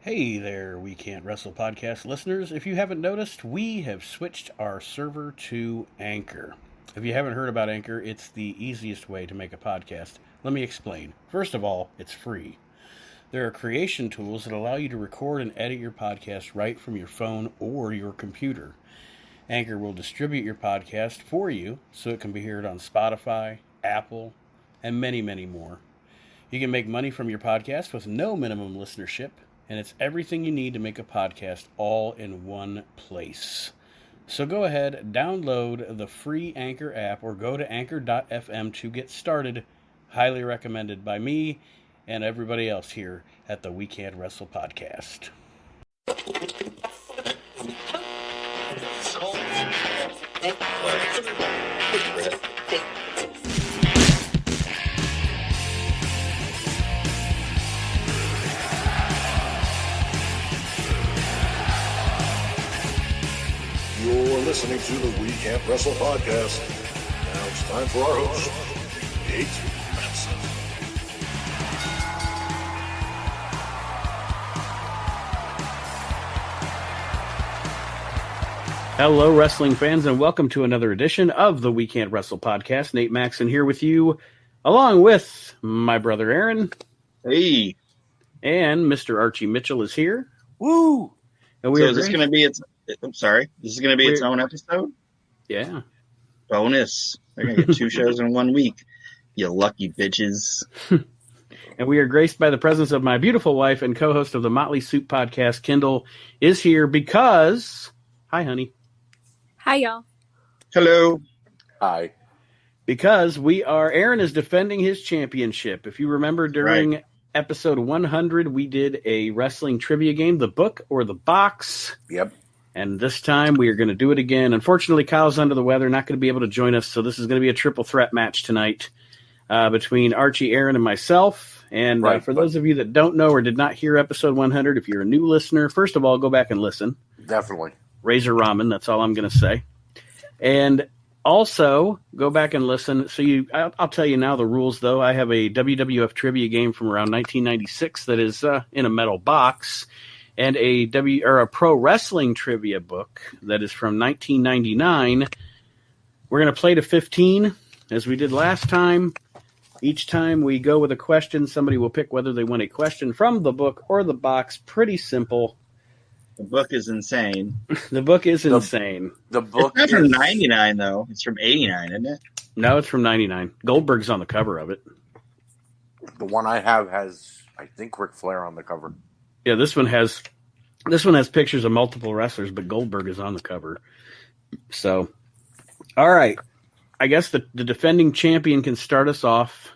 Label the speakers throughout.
Speaker 1: Hey there, We Can't Wrestle podcast listeners. If you haven't noticed, we have switched our server to Anchor. If you haven't heard about Anchor, it's the easiest way to make a podcast. Let me explain. First of all, it's free. There are creation tools that allow you to record and edit your podcast right from your phone or your computer. Anchor will distribute your podcast for you so it can be heard on Spotify, Apple, and many, many more. You can make money from your podcast with no minimum listenership, and it's everything you need to make a podcast all in one place. So go ahead, download the free Anchor app or go to anchor.fm to get started. Highly recommended by me and everybody else here at the We Can't Wrestle podcast.
Speaker 2: You're listening to the We Can't Wrestle podcast. Now it's time for our host, Kindall Maxson.
Speaker 1: Hello, wrestling fans, and welcome to another edition of the We Can't Wrestle podcast. Nate Maxson here with you, along with my brother Aaron.
Speaker 3: Hey.
Speaker 1: And Mr. Archie Mitchell is here.
Speaker 3: Woo!
Speaker 1: And
Speaker 3: so is this going to be its... I'm sorry. This is going to be its own episode?
Speaker 1: Yeah.
Speaker 3: Bonus. They're going to get 2 shows in 1 week. You lucky bitches.
Speaker 1: And we are graced by the presence of my beautiful wife and co-host of the Motley Soup podcast, Kindall, is here because... Hi, honey.
Speaker 4: Hi, y'all.
Speaker 3: Hello.
Speaker 2: Hi.
Speaker 1: Because Aaron is defending his championship. If you remember during episode 100, we did a wrestling trivia game, The Book or the Box.
Speaker 2: Yep.
Speaker 1: And this time we are going to do it again. Unfortunately, Kyle's under the weather, not going to be able to join us, so this is going to be a triple threat match tonight between Archie, Aaron, and myself. And for those of you that don't know or did not hear episode 100, if you're a new listener, first of all, go back and listen.
Speaker 2: Definitely.
Speaker 1: Razor Ramen, that's all I'm going to say. And also, go back and listen. So I'll tell you now the rules, though. I have a WWF trivia game from around 1996 that is in a metal box, and a pro wrestling trivia book that is from 1999. We're going to play to 15, as we did last time. Each time we go with a question, somebody will pick whether they want a question from the book or the box. Pretty simple.
Speaker 3: The book is insane.
Speaker 1: The book is insane.
Speaker 2: The book
Speaker 3: It's not from 99, though. It's from 89, isn't it?
Speaker 1: No, it's from 99. Goldberg's on the cover of it.
Speaker 2: The one I have has, I think, Ric Flair on the cover.
Speaker 1: Yeah, this one has pictures of multiple wrestlers, but Goldberg is on the cover. So, all right. I guess the defending champion can start us off.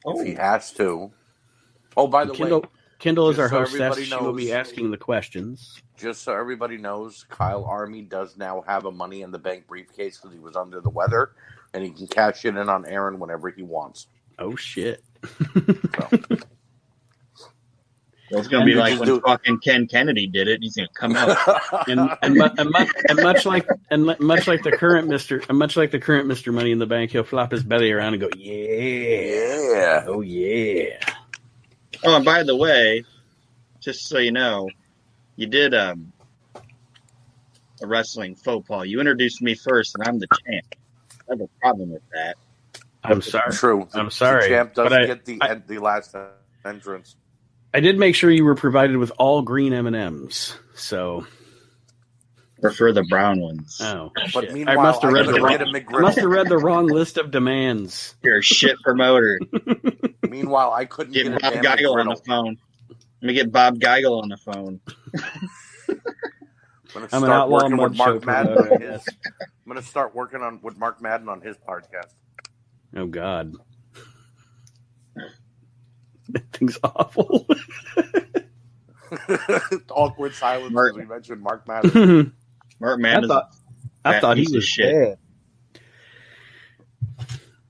Speaker 2: If he has to. Oh, by the way,
Speaker 1: Kindall is our
Speaker 2: so
Speaker 1: hostess. She will be asking the questions.
Speaker 2: just so everybody knows, Kyle Army does now have a Money in the Bank briefcase because he was under the weather, and he can cash it in on Aaron whenever he wants.
Speaker 1: Oh, shit.
Speaker 3: So it's going to be like when fucking Ken Kennedy did it. He's going to come out.
Speaker 1: and much like the current Mr. Money in the Bank, he'll flop his belly around and go, yeah. Oh, yeah.
Speaker 3: Oh, and by the way, just so you know, you did a wrestling faux pas. You introduced me first, and I'm the champ. I have a problem with that.
Speaker 1: I'm sorry.
Speaker 2: True.
Speaker 1: I'm sorry.
Speaker 2: The champ doesn't get the last entrance.
Speaker 1: I did make sure you were provided with all green M&Ms, so...
Speaker 3: Prefer the brown ones.
Speaker 1: Oh,
Speaker 2: but
Speaker 1: shit.
Speaker 2: meanwhile,
Speaker 1: I must have read
Speaker 2: the
Speaker 1: wrong list of demands.
Speaker 3: You're a shit promoter.
Speaker 2: Meanwhile, I couldn't get
Speaker 3: Bob Geigel on the phone. Let me get Bob Geigel on the phone.
Speaker 1: I'm an outlaw
Speaker 2: with Mark Madden.
Speaker 1: I'm
Speaker 2: going to start working with Mark Madden on his podcast.
Speaker 1: Oh, God. That thing's awful.
Speaker 2: Awkward silence as we mentioned Mark Madden.
Speaker 3: Mark Madden.
Speaker 1: I thought he was shit.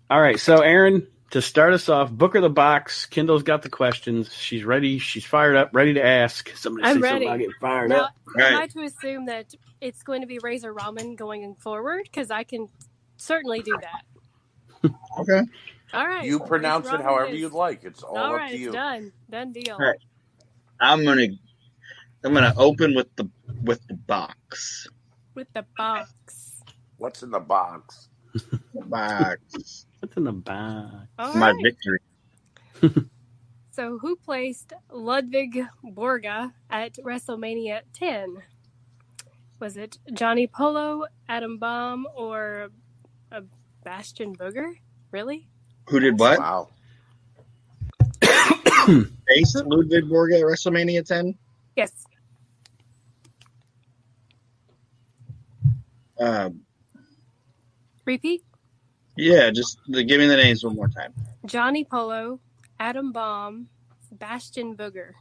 Speaker 1: All right, so Aaron, to start us off, book or the box. Kindall's got the questions. She's ready. She's fired up, ready to ask. Somebody
Speaker 4: I'm
Speaker 1: say
Speaker 4: ready.
Speaker 1: something about getting fired
Speaker 4: now,
Speaker 1: up.
Speaker 4: Am I to assume that it's going to be Razor Ramen going forward? Because I can certainly do that.
Speaker 3: Okay.
Speaker 4: All right.
Speaker 2: You pronounce it however you'd like. It's all up to you.
Speaker 4: It's done. Done deal.
Speaker 3: All right. I'm gonna open with the box.
Speaker 4: With the box.
Speaker 2: What's in the box?
Speaker 3: Box.
Speaker 1: What's in the box?
Speaker 4: All
Speaker 3: My
Speaker 4: right.
Speaker 3: victory.
Speaker 4: So who placed Ludwig Borga at WrestleMania 10? Was it Johnny Polo, Adam Bomb, or Bastion Booger? Really?
Speaker 3: Who did what?
Speaker 2: Wow.
Speaker 3: Faced Ludwig Borga at WrestleMania 10?
Speaker 4: Yes. Repeat.
Speaker 3: Yeah, just give me the names one more time.
Speaker 4: Johnny Polo, Adam Bomb, Bastion Booger.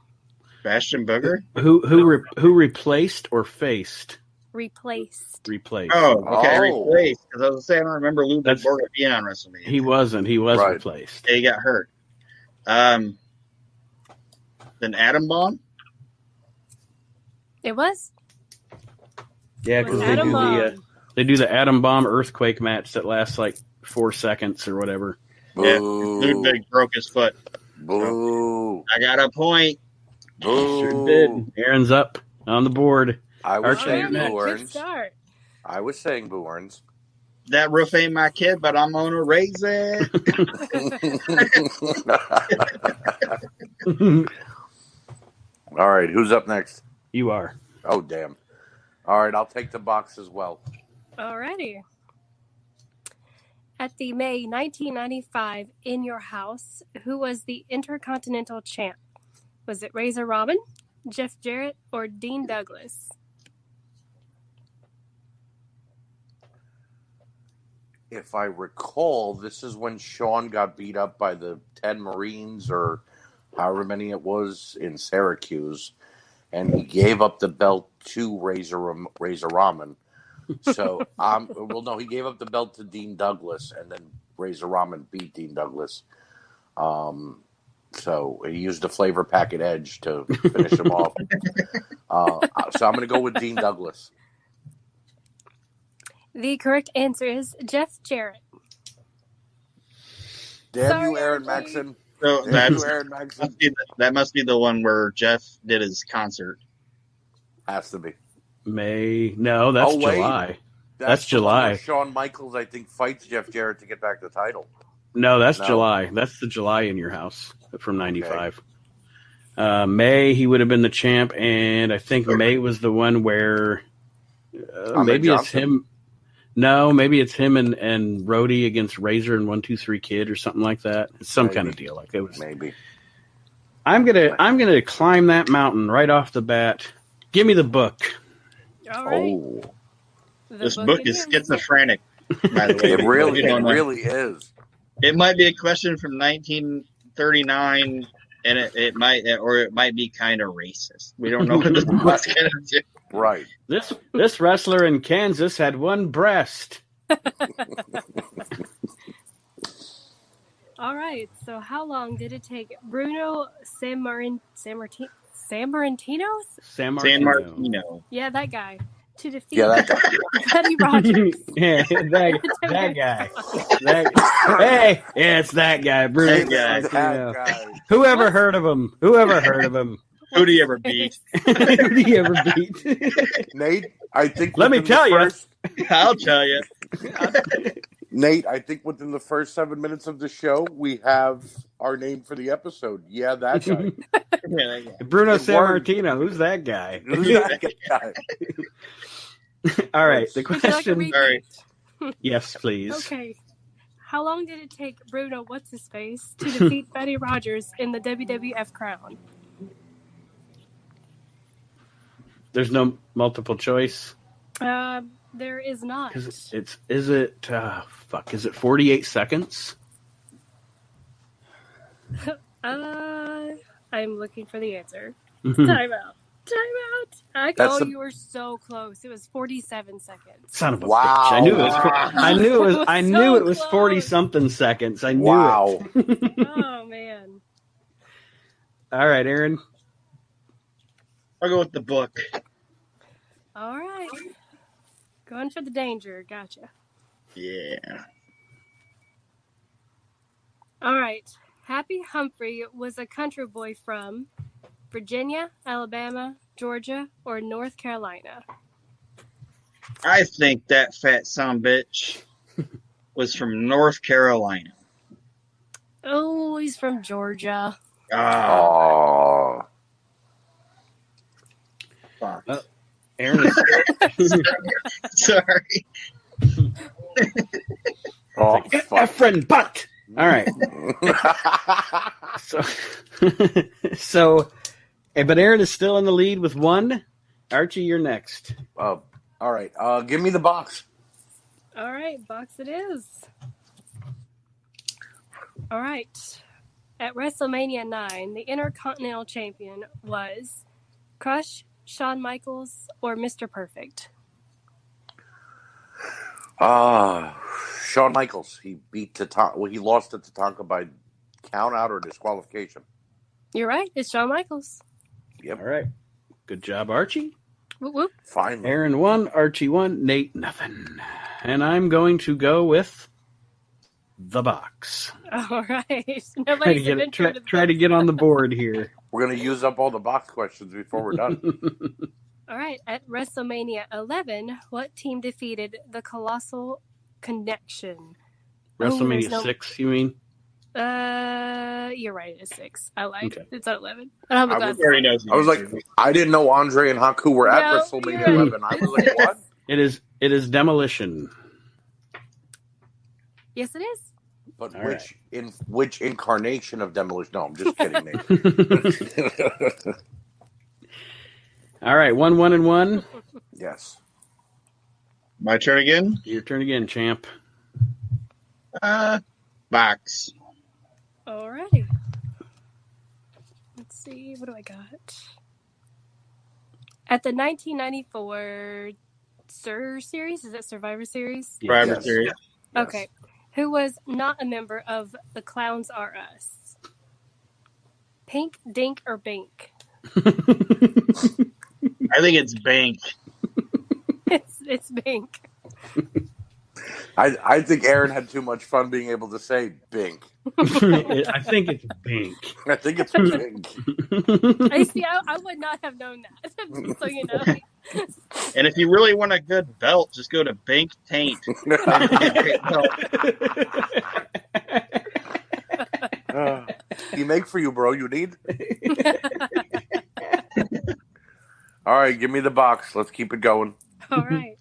Speaker 3: Bastion Booger?
Speaker 1: Who replaced or faced?
Speaker 4: Replaced.
Speaker 1: Replaced.
Speaker 3: Oh, okay,
Speaker 2: Oh.
Speaker 3: replaced. Because I was saying I don't remember Ludwig Borga being on WrestleMania.
Speaker 1: He wasn't. He was
Speaker 2: Right.
Speaker 1: replaced.
Speaker 3: Yeah, he got hurt. Then Adam Bomb?
Speaker 4: It was?
Speaker 1: Yeah,
Speaker 4: It was
Speaker 1: because
Speaker 4: Adam Bomb.
Speaker 1: they do the Atom Bomb earthquake match that lasts like 4 seconds or whatever.
Speaker 3: Yeah,
Speaker 2: Boo.
Speaker 3: Ludwig broke his foot.
Speaker 2: Boo.
Speaker 3: I got a point.
Speaker 2: Boo.
Speaker 1: Sure did. Aaron's up on the board.
Speaker 2: I was
Speaker 1: Archie,
Speaker 2: saying
Speaker 1: you're next.
Speaker 2: Boo
Speaker 4: Good
Speaker 2: Earns.
Speaker 4: start.
Speaker 2: I was saying Boo Earns.
Speaker 3: That roof ain't my kid, but I'm gonna raise it.
Speaker 2: All right, who's up next?
Speaker 1: You are.
Speaker 2: Oh, damn. All right, I'll take the box as well.
Speaker 4: Alrighty. At the May 1995 In Your House, who was the Intercontinental Champ? Was it Razor Ramon, Jeff Jarrett, or Dean Douglas?
Speaker 2: If I recall, this is when Sean got beat up by the 10 Marines or however many it was in Syracuse, and he gave up the belt to Razor Ramon. So, he gave up the belt to Dean Douglas, and then Razor Ramon beat Dean Douglas. So he used the flavor packet edge to finish him off. So I'm going to go with Dean Douglas.
Speaker 4: The correct answer is Jeff Jarrett.
Speaker 2: Damn
Speaker 4: Sorry,
Speaker 2: you, Aaron
Speaker 4: RJ.
Speaker 2: Maxson.
Speaker 3: So
Speaker 2: Damn you, Aaron Maxson.
Speaker 3: that must be the one where Jeff did his concert.
Speaker 2: Has to be.
Speaker 1: May. No, that's
Speaker 2: Oh, wait.
Speaker 1: July.
Speaker 2: the
Speaker 1: That's
Speaker 2: one
Speaker 1: July.
Speaker 2: where Shawn Michaels, I think, fights Jeff Jarrett to get back the title.
Speaker 1: No, that's
Speaker 2: No.
Speaker 1: July. That's the July In Your House from 95. May, he would have been the champ, and I think May was the one where maybe it's
Speaker 2: Johnson.
Speaker 1: him. No, maybe it's him and Rhodey against Razor and 1-2-3 Kid or something like that. It's some
Speaker 2: Maybe.
Speaker 1: kind of deal. Like it was.
Speaker 2: Maybe.
Speaker 1: I'm gonna climb that mountain right off the bat. Give me the book.
Speaker 4: All right.
Speaker 2: Oh,
Speaker 4: The
Speaker 3: This book
Speaker 4: it
Speaker 3: is schizophrenic, by the way.
Speaker 2: it really
Speaker 3: You know,
Speaker 2: is.
Speaker 3: It might be a question from 1939, and it might be kind of racist. We don't know what this book's gonna do.
Speaker 2: Right.
Speaker 1: This wrestler in Kansas had one breast.
Speaker 4: All right. So how long did it take Bruno Sammartino?
Speaker 3: San Martino.
Speaker 4: Yeah, that guy. To defeat
Speaker 2: Yeah, that guy.
Speaker 4: Teddy Rogers.
Speaker 1: Yeah, that guy. Hey, yeah, it's that guy, Bruce.
Speaker 3: That
Speaker 2: That guy.
Speaker 1: Whoever heard of him?
Speaker 3: Who do you ever beat?
Speaker 1: Who do you ever beat?
Speaker 2: Nate, I think.
Speaker 1: Let me
Speaker 2: within the
Speaker 1: tell you.
Speaker 2: first-
Speaker 3: I'll tell you.
Speaker 2: Nate, I think within the first 7 minutes of the show, we have our name for the episode. Yeah, that guy.
Speaker 1: Bruno
Speaker 2: It worked.
Speaker 1: Sammartino. Who's that guy?
Speaker 2: Who's that guy?
Speaker 1: All right. The
Speaker 4: Would you like a
Speaker 1: question.
Speaker 4: repeat?
Speaker 3: Sorry.
Speaker 1: Yes, please.
Speaker 4: Okay. How long did it take Bruno What's-His-Face to defeat Teddy Rogers in the WWF Crown?
Speaker 1: There's no multiple choice.
Speaker 4: There is not.
Speaker 1: Is it 48 seconds?
Speaker 4: I'm looking for the answer.
Speaker 1: Son
Speaker 4: Time out.
Speaker 2: That's the-
Speaker 4: You were so close. It was 47 seconds.
Speaker 1: of a
Speaker 2: Wow.
Speaker 1: bitch. I knew it was
Speaker 4: So
Speaker 1: 40
Speaker 4: close.
Speaker 1: something seconds. I knew
Speaker 2: Wow.
Speaker 1: it.
Speaker 4: Oh, man.
Speaker 1: All right, Aaron.
Speaker 3: I'll go with the book.
Speaker 4: All right. Going for the danger. Gotcha.
Speaker 3: Yeah.
Speaker 4: All right. Happy Humphrey was a country boy from Virginia, Alabama, Georgia, or North Carolina?
Speaker 3: I think that fat sumbitch was from North Carolina.
Speaker 4: Oh, he's from Georgia.
Speaker 2: Oh.
Speaker 3: Fuck.
Speaker 1: Aaron is
Speaker 3: Sorry.
Speaker 2: Oh, fuck.
Speaker 1: Efren butt. All right. So, but Aaron is still in the lead with 1. Archie, you're next.
Speaker 2: All right. Give me the box.
Speaker 4: All right, box it is. All right. At WrestleMania 9, the Intercontinental Champion was Crush, Shawn Michaels, or Mr. Perfect?
Speaker 2: Shawn Michaels. He beat Tatanka. Well, he lost to Tatanka by count out or disqualification.
Speaker 4: You're right. It's Shawn Michaels.
Speaker 2: Yep.
Speaker 1: All right. Good job, Archie.
Speaker 4: Whoop, whoop.
Speaker 2: Finally.
Speaker 1: Aaron 1, Archie 1, Nate nothing. And I'm going to go with the box.
Speaker 4: All right.
Speaker 1: Try to
Speaker 4: Nobody's
Speaker 1: get
Speaker 4: adventured to the
Speaker 1: try to get on the board here.
Speaker 2: We're going to use up all the box questions before we're done.
Speaker 4: All right. At WrestleMania 11, what team defeated the Colossal Connection?
Speaker 1: WrestleMania
Speaker 4: there's no-
Speaker 1: 6, you mean?
Speaker 4: You're right. It's 6. I lied.
Speaker 1: Okay.
Speaker 4: It's at 11. I don't have
Speaker 2: I
Speaker 4: a
Speaker 2: was
Speaker 4: glass.
Speaker 3: Already knows.
Speaker 2: I was like, I didn't know Andre and Haku were at
Speaker 4: No,
Speaker 2: WrestleMania
Speaker 4: you're right.
Speaker 2: 11. I was like, what?
Speaker 1: It is Demolition.
Speaker 4: Yes, it is.
Speaker 2: But
Speaker 1: All
Speaker 2: which incarnation of Demolition? No, I'm just kidding, Nate.
Speaker 1: All right, 1, 1, and 1.
Speaker 2: Yes.
Speaker 3: My turn again?
Speaker 1: Your turn again, champ.
Speaker 3: Box.
Speaker 4: Alrighty. Let's see. What do I got? At the 1994 Series, is that Survivor Series?
Speaker 3: Survivor
Speaker 2: Yes.
Speaker 3: Series.
Speaker 2: Yes.
Speaker 4: Okay. Who was not a member of The Clowns Are Us? Pink, Dink, or Bink?
Speaker 3: I think it's Bank.
Speaker 4: It's Bink.
Speaker 2: I think Aaron had too much fun being able to say Bink.
Speaker 1: I think it's Bink.
Speaker 2: I think it's Bink.
Speaker 4: I see. I would not have known that. So you know.
Speaker 3: And if you really want a good belt, just go to Bank Taint.
Speaker 2: He make for you, bro. You need? All right, give me the box. Let's keep it going.
Speaker 4: All right.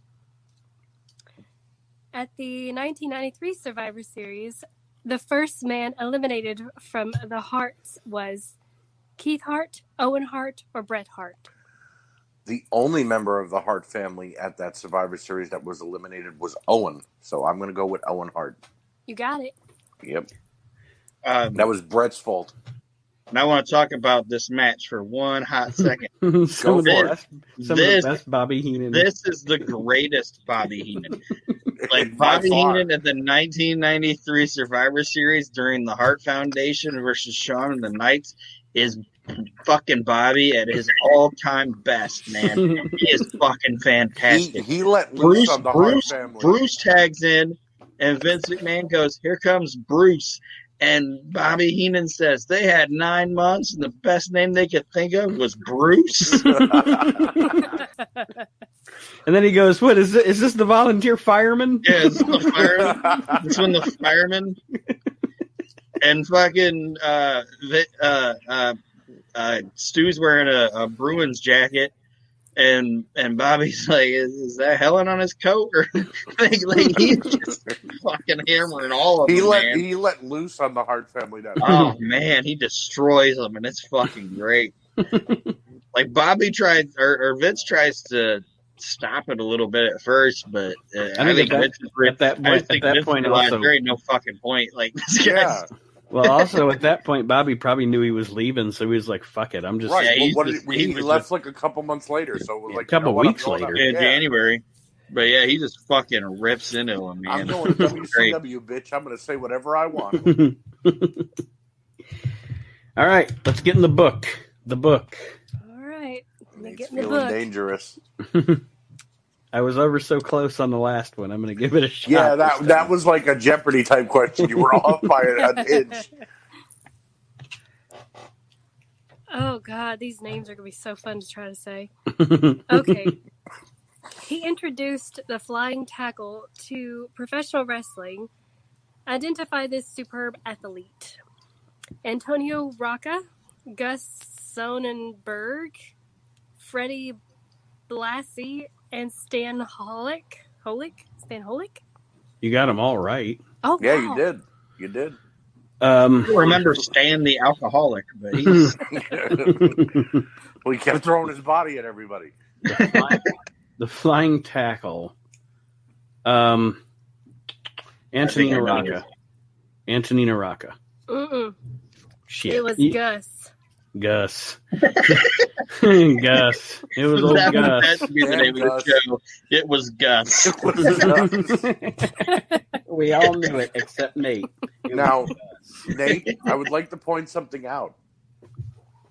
Speaker 4: At the 1993 Survivor Series, the first man eliminated from the Harts was Keith Hart, Owen Hart, or Bret Hart.
Speaker 2: The only member of the Hart family at that Survivor Series that was eliminated was Owen. So I'm going to go with Owen Hart.
Speaker 4: You got it.
Speaker 2: Yep. That was Bret's fault.
Speaker 3: And I want to talk about this match for one hot second.
Speaker 1: Some of the
Speaker 3: This-
Speaker 1: best Bobby Heenan.
Speaker 3: This is the greatest Bobby Heenan. Like
Speaker 2: By
Speaker 3: Bobby
Speaker 2: far.
Speaker 3: Heenan at the 1993 Survivor Series during the Hart Foundation versus Shawn and the Knights is fucking Bobby at his all-time best, man. He is fucking fantastic.
Speaker 2: He let loose on the Hart family.
Speaker 3: Bruce tags in, and Vince McMahon goes, "Here comes Bruce." And Bobby Heenan says they had 9 months, and the best name they could think of was Bruce.
Speaker 1: And then he goes, "What is this? Is this the volunteer fireman?"
Speaker 3: Yeah, it's the fireman. It's when the fireman and fucking Stu's wearing a Bruins jacket, and Bobby's like, "Is that Helen on his coat?" Or like he's just fucking hammering all of them. Man.
Speaker 2: He let loose on the Hart family. That
Speaker 3: Oh man, he destroys them, and it's fucking great. Like Bobby tried, or Vince tries to stop it a little bit at first, but I think Vince
Speaker 1: at that point
Speaker 3: realized
Speaker 1: also,
Speaker 3: there ain't no fucking point. Like this guy's
Speaker 2: yeah,
Speaker 1: well, also at that point, Bobby probably knew he was leaving, so he was like, "Fuck it, I'm just."
Speaker 2: right.
Speaker 3: Yeah,
Speaker 2: Well,
Speaker 3: he
Speaker 2: he
Speaker 3: was
Speaker 2: left
Speaker 3: just-
Speaker 2: like a couple months later, so it was like
Speaker 1: A couple
Speaker 2: you know what, I'm
Speaker 1: weeks
Speaker 2: going
Speaker 1: later.
Speaker 2: up.
Speaker 3: in
Speaker 2: Yeah.
Speaker 3: January. But yeah, he just fucking rips into him, man.
Speaker 2: I'm going to
Speaker 3: Great.
Speaker 2: WCW, bitch. I'm going to say whatever I want.
Speaker 1: All right, let's get in the book. The book.
Speaker 4: All right. Let me
Speaker 2: He's
Speaker 4: get in the
Speaker 2: feeling
Speaker 4: book.
Speaker 2: dangerous.
Speaker 1: I was over so close on the last one. I'm going to give it a shot.
Speaker 2: Yeah,
Speaker 1: this time.
Speaker 2: that was like a Jeopardy type question. You were off by an inch.
Speaker 4: Oh, God, these names are going to be so fun to try to say. Okay. He introduced the flying tackle to professional wrestling. Identify this superb athlete. Antonio Rocca, Gus Sonnenberg, Freddie Blassie, and Stan Holick. Stan Holick?
Speaker 1: You got them all right.
Speaker 4: Oh,
Speaker 2: Yeah,
Speaker 4: wow.
Speaker 2: you did.
Speaker 3: I don't remember Stan the alcoholic, but he's
Speaker 2: Well, he kept throwing his body at everybody.
Speaker 1: The flying tackle. Antonina Rocca. Antonina Rocca.
Speaker 4: Mm-mm.
Speaker 1: Shit.
Speaker 4: It was Gus.
Speaker 1: Gus. Gus. It was old
Speaker 3: that
Speaker 1: Gus.
Speaker 3: That should be the name of the show. It was Gus.
Speaker 1: We all knew it except Nate.
Speaker 2: Now, Nate, I would like to point something out.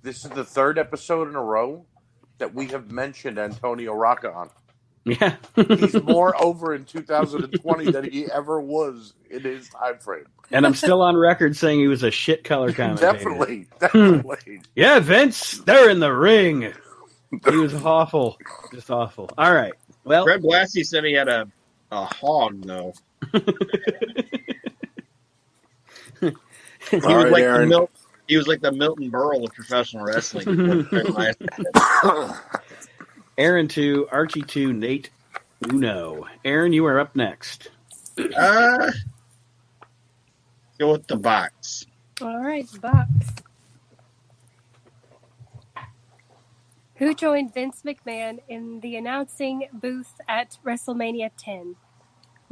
Speaker 2: This is the third episode in a row that we have mentioned Antonio Rocca on.
Speaker 1: Yeah.
Speaker 2: He's more over in 2020 than he ever was in his time frame.
Speaker 1: And I'm still on record saying he was a shit color commentator.
Speaker 2: Definitely.
Speaker 1: Yeah, Vince, they're in the ring. He was awful. Just awful. All right. Well,
Speaker 3: Fred Blassie said he had a hog, though. He was like the Milton Berle of professional wrestling.
Speaker 1: Aaron 2, Archie 2, Nate Uno. Aaron, you are up next.
Speaker 3: Go with the box.
Speaker 4: All right, box. Who joined Vince McMahon in the announcing booth at WrestleMania 10?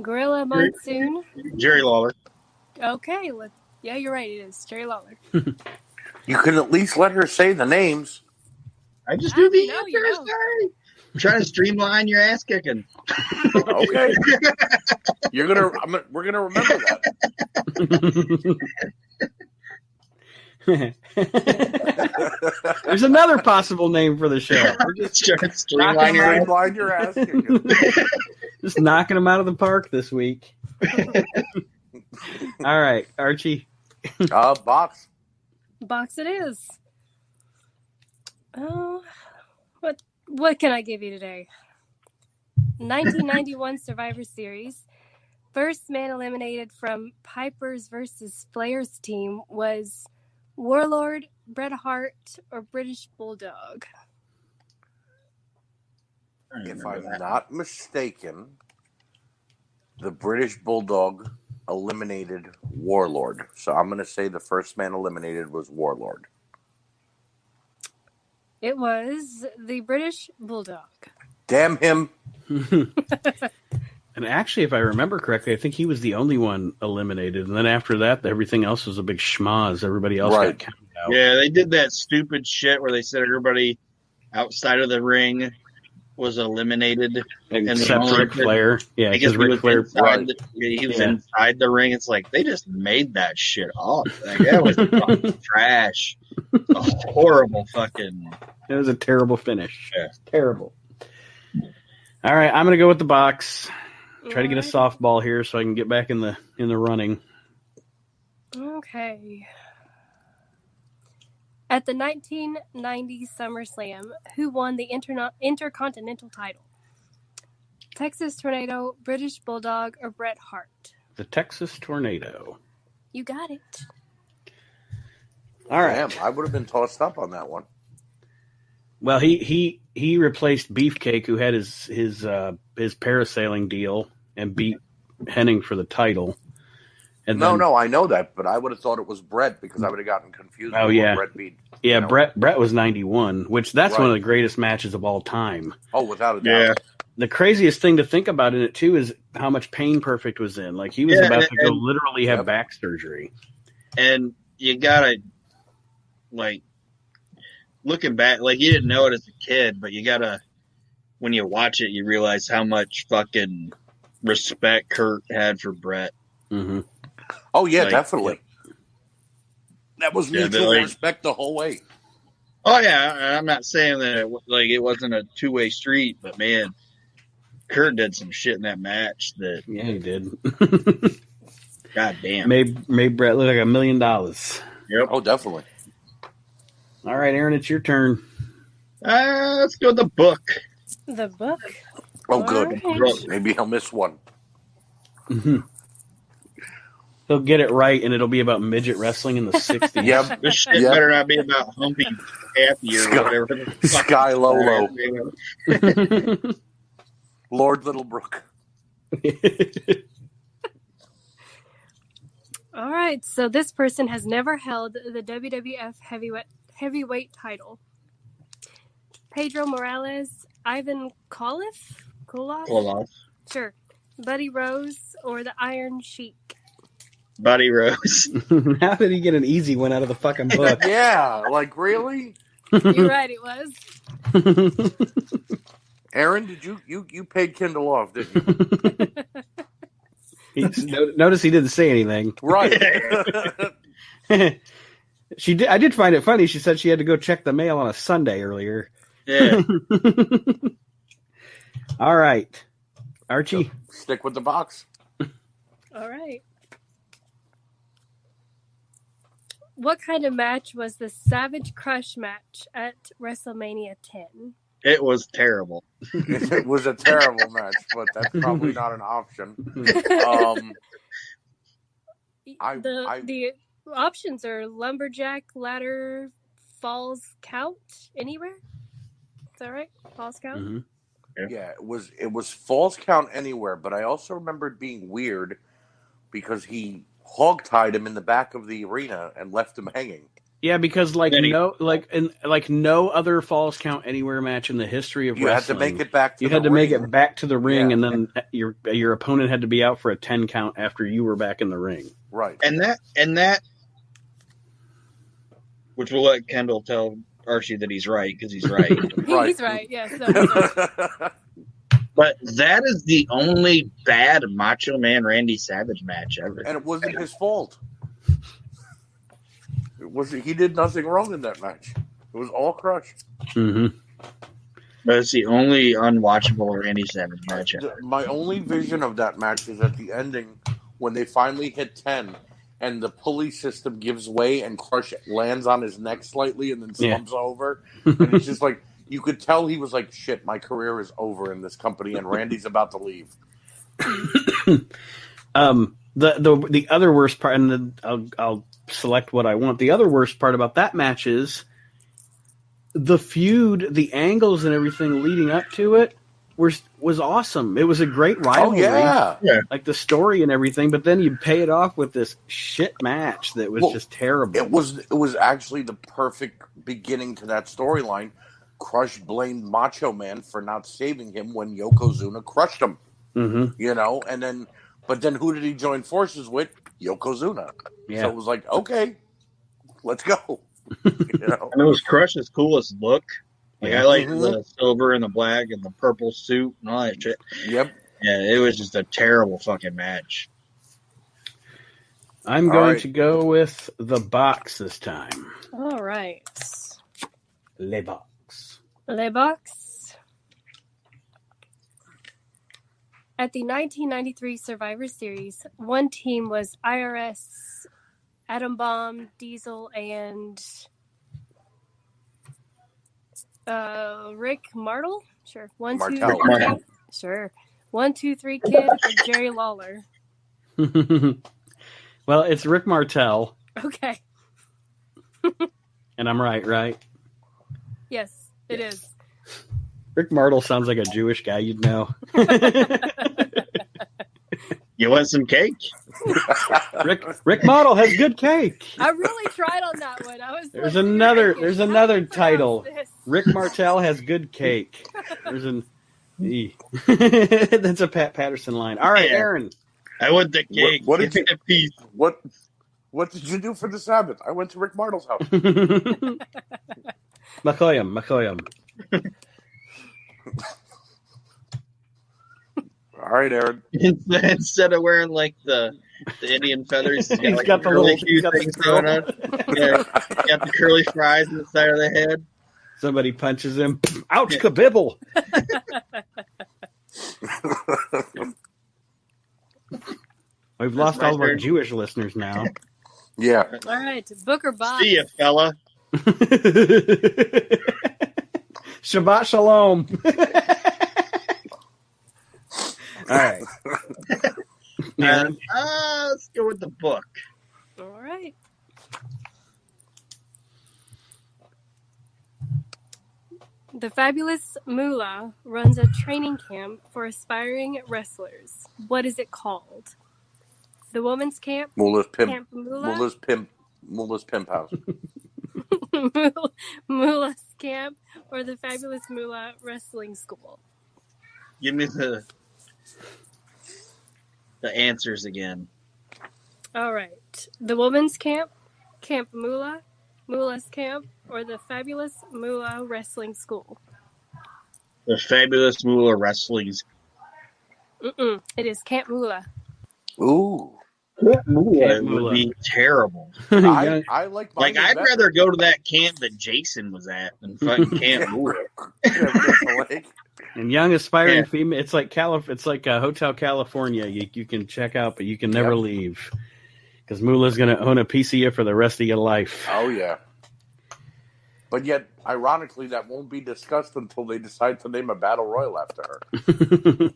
Speaker 4: Gorilla Monsoon?
Speaker 3: Jerry Lawler.
Speaker 4: Okay, yeah, you're right. It is Jerry Lawler.
Speaker 2: You can at least let her say the names.
Speaker 3: I just do the
Speaker 4: know,
Speaker 3: answers. Sorry. I'm trying to streamline your ass kicking.
Speaker 2: Okay. We're gonna remember that.
Speaker 1: There's another possible name for the show.
Speaker 3: I'm just trying to streamline
Speaker 2: your ass kicking.
Speaker 1: Just knocking them out of the park this week. All right, Archie.
Speaker 2: Box.
Speaker 4: Box it is. Oh, what can I give you today? 1991 Survivor Series. First man eliminated from Piper's versus Flair's team was Warlord, Bret Hart, or British Bulldog.
Speaker 2: If I'm not mistaken, the British Bulldog eliminated Warlord. So I'm going to say the first man eliminated was Warlord.
Speaker 4: It was the British Bulldog.
Speaker 2: Damn him.
Speaker 1: And actually, if I remember correctly, I think he was the only one eliminated. And then after that, everything else was a big schmoz. Everybody else got counted out.
Speaker 3: Yeah, they did that stupid shit where they said everybody outside of the ring was eliminated.
Speaker 1: Except Ric Flair. Yeah, because Ric Flair
Speaker 3: he was inside the ring. It's like they just made that shit up. Like, that was fucking trash. A horrible fucking.
Speaker 1: It was a terrible finish.
Speaker 3: Yeah.
Speaker 1: Terrible. All right, I'm going to go with the box. Try to get a softball here so I can get back in the running.
Speaker 4: Okay. At the 1990 SummerSlam, who won the Intercontinental title? Texas Tornado, British Bulldog, or Bret Hart?
Speaker 1: The Texas Tornado.
Speaker 4: You got it.
Speaker 1: All right.
Speaker 2: Damn, I would have been tossed up on that one.
Speaker 1: Well, he replaced Beefcake, who had his parasailing deal, and beat Hennig for the title. And
Speaker 2: no, I know that, but I would have thought it was Bret because I would have gotten confused.
Speaker 1: Oh yeah,
Speaker 2: Bret beat.
Speaker 1: Yeah, Bret was 91, which that's one of the greatest matches of all time.
Speaker 2: Oh, without a doubt.
Speaker 3: Yeah.
Speaker 1: The craziest thing to think about in it too is how much Pain Perfect was in. Like he was about to go literally have back surgery.
Speaker 3: And you gotta, like, looking back, like you didn't know it as a kid, but you gotta, when you watch it, you realize how much fucking respect Kurt had for Bret.
Speaker 1: Mm-hmm.
Speaker 2: Oh yeah, definitely. That was mutual respect the whole way.
Speaker 3: Oh yeah, I'm not saying that it wasn't a two-way street, but man, Kurt did some shit in that match that
Speaker 1: he did.
Speaker 3: God damn,
Speaker 1: made Bret look like $1 million.
Speaker 3: Yep.
Speaker 2: Oh, definitely.
Speaker 1: All right, Aaron, it's your turn.
Speaker 3: Let's go with the book.
Speaker 4: The book.
Speaker 2: Oh, good.
Speaker 4: Alright.
Speaker 2: Maybe he'll miss one.
Speaker 1: Mm-hmm. He'll get it right, and it'll be about midget wrestling in the 60s.
Speaker 2: Yep.
Speaker 3: This shit better not be about Humpy Happy or whatever. the fuck
Speaker 2: Sky
Speaker 3: it's
Speaker 2: Lolo.
Speaker 3: called.
Speaker 2: Lord Littlebrook.
Speaker 4: All right, so this person has never held the WWF heavyweight title. Pedro Morales, Ivan Koloff?
Speaker 3: Koloff.
Speaker 4: Sure. Buddy Rose or the Iron Sheik?
Speaker 3: Buddy Rose.
Speaker 1: How did he get an easy one out of the fucking book?
Speaker 2: Yeah, like really?
Speaker 4: You're right, it was.
Speaker 2: Aaron, did you paid Kindall off, didn't you?
Speaker 1: Notice he didn't say anything.
Speaker 2: Right.
Speaker 1: I did find it funny. She said she had to go check the mail on a Sunday earlier.
Speaker 3: Yeah.
Speaker 1: All right. Archie.
Speaker 2: Stick with the box.
Speaker 4: All right. What kind of match was the Savage Crush match at WrestleMania 10?
Speaker 3: It was terrible.
Speaker 2: It was a terrible match, but that's probably not an option.
Speaker 4: The options are lumberjack, ladder, falls count, anywhere. Is that right? Falls count.
Speaker 1: Mm-hmm.
Speaker 2: Yeah, it was falls count anywhere, but I also remember it being weird because he hog-tied him in the back of the arena and left him hanging.
Speaker 1: Yeah, because no other falls count anywhere match in the history of wrestling.
Speaker 2: You had to make it back to
Speaker 1: you
Speaker 2: the
Speaker 1: had to
Speaker 2: ring.
Speaker 1: make it back to the ring,
Speaker 2: Yeah.
Speaker 1: and then your opponent had to be out for a 10 count after you were back in the ring.
Speaker 2: Right.
Speaker 3: And that, which will let Kendall tell Archie that he's right because he's right.
Speaker 2: Right.
Speaker 4: He's right. Yes. No, he's right.
Speaker 3: But that is the only bad Macho Man Randy Savage match ever.
Speaker 2: And it wasn't his fault. He did nothing wrong in that match. It was all Crush.
Speaker 1: Mm-hmm.
Speaker 3: But it's the only unwatchable Randy Savage match ever.
Speaker 2: My only vision of that match is at the ending when they finally hit 10 and the pulley system gives way and Crush lands on his neck slightly and then slumps over. And it's just like, you could tell he was like, shit, my career is over in this company and Randy's about to leave.
Speaker 1: The other worst part, and then I'll select what I want. The other worst part about that match is the feud, the angles and everything leading up to it was awesome. It was a great rivalry.
Speaker 2: Oh, yeah.
Speaker 1: Like the story and everything, but then you pay it off with this shit match that was just terrible.
Speaker 2: It was actually the perfect beginning to that storyline. Crush blamed Macho Man for not saving him when Yokozuna crushed him.
Speaker 1: Mm-hmm.
Speaker 2: You know, but then who did he join forces with? Yokozuna.
Speaker 1: Yeah.
Speaker 2: So it was like, okay, let's go. You know?
Speaker 3: And it was Crush's coolest look. Like
Speaker 1: Yeah.
Speaker 3: I liked the silver and the black and the purple suit and all that shit.
Speaker 2: Yep.
Speaker 3: Yeah, it was just a terrible fucking match.
Speaker 1: I'm going to go with the box this time.
Speaker 4: All right.
Speaker 1: Le box.
Speaker 4: Le Box. At the 1993 Survivor Series, one team was IRS, Atom Bomb, Diesel, and Rick Martel? Sure.
Speaker 2: Martel.
Speaker 4: Sure. 1, 2, 3 Kid or Jerry Lawler.
Speaker 1: Well, it's Rick Martel.
Speaker 4: Okay.
Speaker 1: And I'm right?
Speaker 4: Yes, it is.
Speaker 1: Rick Martel sounds like a Jewish guy you'd know.
Speaker 3: You want some cake?
Speaker 1: Rick Martel has good cake.
Speaker 4: I really tried on that one.
Speaker 1: There's another title. Rick Martel has good cake. There's an That's a Pat Patterson line. All right, Aaron.
Speaker 3: I want the cake.
Speaker 2: What did you
Speaker 3: a piece?
Speaker 2: What did you do for the Sabbath? I went to Rick Martel's house.
Speaker 1: Makoyam.
Speaker 2: All right, Aaron.
Speaker 3: Instead of wearing like the Indian feathers,
Speaker 1: he's got the little
Speaker 3: thing going on. Yeah, got the curly fries on the side of the head.
Speaker 1: Somebody punches him. Ouch, kabibble. We've lost all of our Jewish listeners now.
Speaker 2: Yeah.
Speaker 4: All right, Book or Box?
Speaker 3: See ya, fella.
Speaker 1: Shabbat shalom. All right.
Speaker 3: Let's go with the book.
Speaker 4: All right. The Fabulous Moolah runs a training camp for aspiring wrestlers. What is it called? The Woman's Camp?
Speaker 2: Mullah's Pimp.
Speaker 4: Camp Moolah?
Speaker 2: Mullah's Pimp House.
Speaker 4: Moolah's Camp or the Fabulous Moolah Wrestling School?
Speaker 3: Give me the answers again.
Speaker 4: All right. The Woman's Camp, Camp Moolah, Moolah's Camp, or the Fabulous Moolah Wrestling School?
Speaker 3: The Fabulous Moolah Wrestling.
Speaker 4: It is Camp Moolah.
Speaker 2: Ooh.
Speaker 3: Camp Moolah would be terrible.
Speaker 2: I like
Speaker 3: I'd rather go to that camp that Jason was at than fucking Camp Moolah.
Speaker 1: And young aspiring female, it's like Hotel California. You can check out, but you can never leave because Moolah's going to own a piece of you for the rest of your life.
Speaker 2: Oh yeah. But yet, ironically, that won't be discussed until they decide to name a battle royal after her.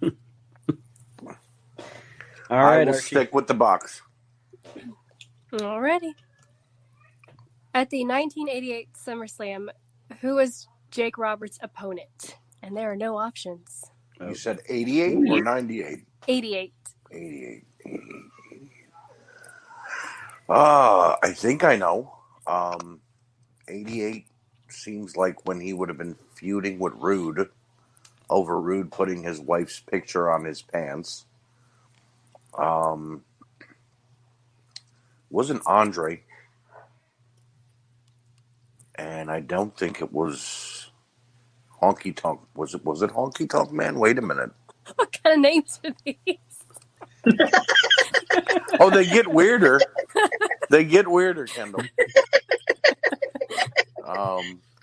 Speaker 1: All right,
Speaker 2: I will stick with the box.
Speaker 4: Alrighty. At the 1988 SummerSlam, who was Jake Roberts' opponent? And there are no options.
Speaker 2: You said 88 or 98?
Speaker 4: 88.
Speaker 2: 88. I think I know. 88 seems like when he would have been feuding with Rude over Rude putting his wife's picture on his pants. Wasn't Andre. And I don't think it was Honky Tonk. Was it Honky Tonk Man? Wait a minute.
Speaker 4: What kind of names are these?
Speaker 2: Oh, they get weirder. They get weirder, Kendall.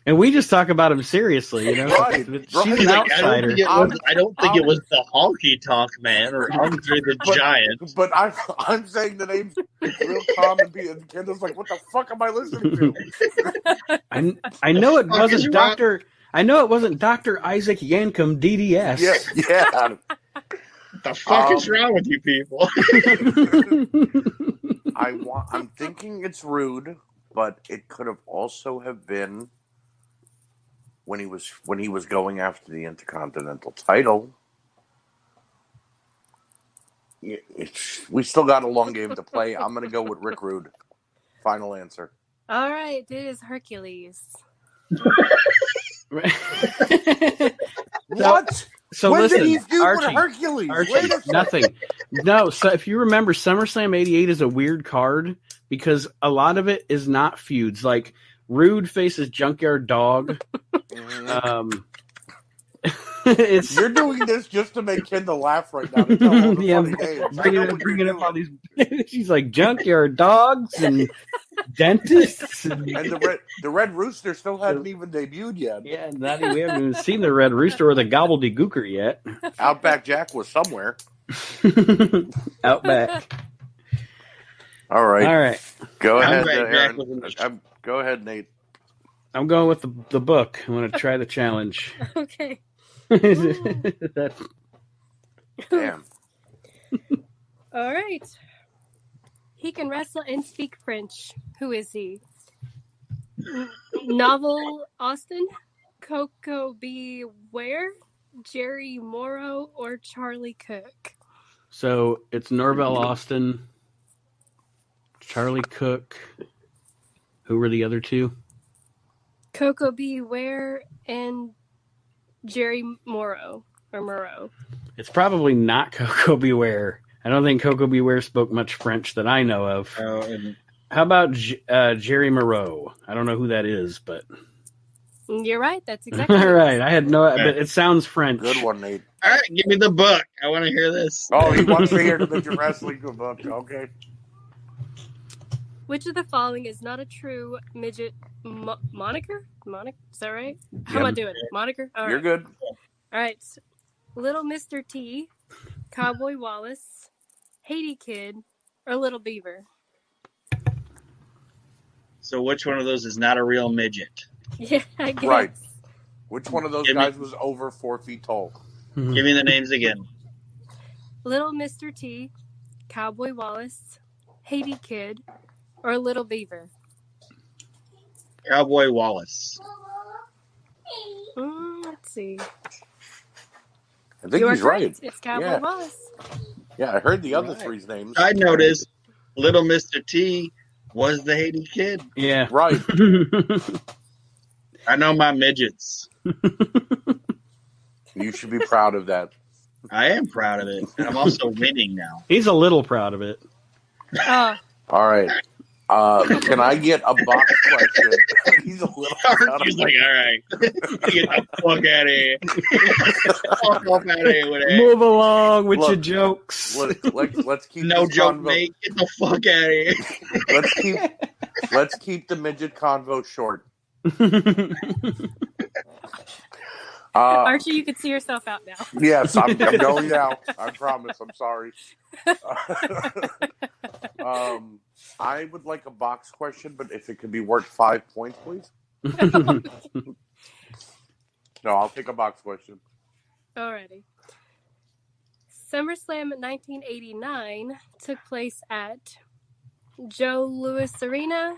Speaker 1: And we just talk about him seriously, you know.
Speaker 2: Right.
Speaker 1: She's an outsider.
Speaker 3: I don't think it was the Honky Tonk Man or Andre the Giant.
Speaker 2: But I'm saying the name's real common. And Kendall's like, what the fuck am I listening to?
Speaker 1: I know it wasn't Dr. I know it wasn't Dr. Isaac Yankum DDS.
Speaker 2: Yeah.
Speaker 3: What the fuck is wrong with you people?
Speaker 2: I'm thinking it's Rude, but it could have also have been when he was going after the Intercontinental title. We still got a long game to play. I'm going to go with Rick Rude. Final answer.
Speaker 4: All right, it is Hercules.
Speaker 2: What?
Speaker 1: So
Speaker 2: when
Speaker 1: listen,
Speaker 2: did he feud
Speaker 1: Archie,
Speaker 2: with Hercules?
Speaker 1: Archie, nothing. No, so if you remember, SummerSlam 88 is a weird card because a lot of it is not feuds. Like Rude faces Junkyard Dog.
Speaker 2: You're doing this just to make Kendall laugh right now. To tell all the funny names.
Speaker 1: Bringing up all these. She's like Junkyard Dogs and dentists. And
Speaker 2: the Red Rooster still hadn't even debuted yet.
Speaker 1: Yeah, we haven't even seen the Red Rooster or the Gobbledygooker yet.
Speaker 2: Outback Jack was somewhere.
Speaker 1: Outback.
Speaker 2: All right. Go ahead,
Speaker 3: Aaron.
Speaker 2: Go ahead, Nate.
Speaker 1: I'm going with the book. I want to try the challenge.
Speaker 4: Okay.
Speaker 2: Damn.
Speaker 4: All right. He can wrestle and speak French. Who is he? Novel Austin, Coco B. Ware, Jerry Morrow, or Charlie Cook?
Speaker 1: So it's Norvell Austin, Charlie Cook. Who were the other two?
Speaker 4: Coco B. Ware and Jerry Morrow. Or Moreau.
Speaker 1: It's probably not Coco Beware. I don't think Coco Beware spoke much French that I know of. How about Jerry Moreau? I don't know who that is, but...
Speaker 4: You're right. That's exactly
Speaker 1: all right. I had no... But it sounds French.
Speaker 2: Good one, Nate.
Speaker 3: All right, give me the book. I want to hear this.
Speaker 2: Oh, he wants to hear the midget wrestling book. Okay.
Speaker 4: Which of the following is not a true midget moniker? Is that right? How am I doing? Moniker? All right.
Speaker 2: You're good.
Speaker 4: All right. Little Mr. T, Cowboy Wallace, Haiti Kid, or Little Beaver?
Speaker 3: So which one of those is not a real midget?
Speaker 4: Yeah, I guess.
Speaker 2: Right. Which one of those
Speaker 3: Give me-
Speaker 2: guys was over 4 feet tall?
Speaker 3: Give me the names again.
Speaker 4: Little Mr. T, Cowboy Wallace, Haiti Kid, or Little Beaver.
Speaker 3: Cowboy Wallace.
Speaker 4: Let's see.
Speaker 2: I think
Speaker 4: You are
Speaker 2: he's right.
Speaker 4: correct. It's Cowboy
Speaker 2: Yeah.
Speaker 4: Wallace.
Speaker 2: Yeah, I heard the other
Speaker 3: Right.
Speaker 2: three's names.
Speaker 3: Side note is, Little Mr. T was the Haiti Kid.
Speaker 1: Yeah.
Speaker 2: Right.
Speaker 3: I know my midgets.
Speaker 2: You should be proud of that.
Speaker 3: I am proud of it. And I'm also winning now.
Speaker 1: He's a little proud of it.
Speaker 4: Oh,
Speaker 2: All right. Can I get a box question? He's a little proud
Speaker 3: He's
Speaker 2: of
Speaker 3: like, all right, get the fuck out of here. Fuck off out of here with that.
Speaker 1: Move along with
Speaker 2: Look,
Speaker 1: your jokes.
Speaker 2: Let's keep
Speaker 3: No
Speaker 2: this
Speaker 3: joke,
Speaker 2: convo.
Speaker 3: mate. Get the fuck out of here.
Speaker 2: Let's keep the midget convo short.
Speaker 4: Archie, you can see yourself out now.
Speaker 2: Yes, I'm going now. I promise. I'm sorry. I would like a box question, but if it could be worth 5 points, please. No, I'll take a box question.
Speaker 4: Alrighty. SummerSlam 1989 took place at Joe Louis Arena,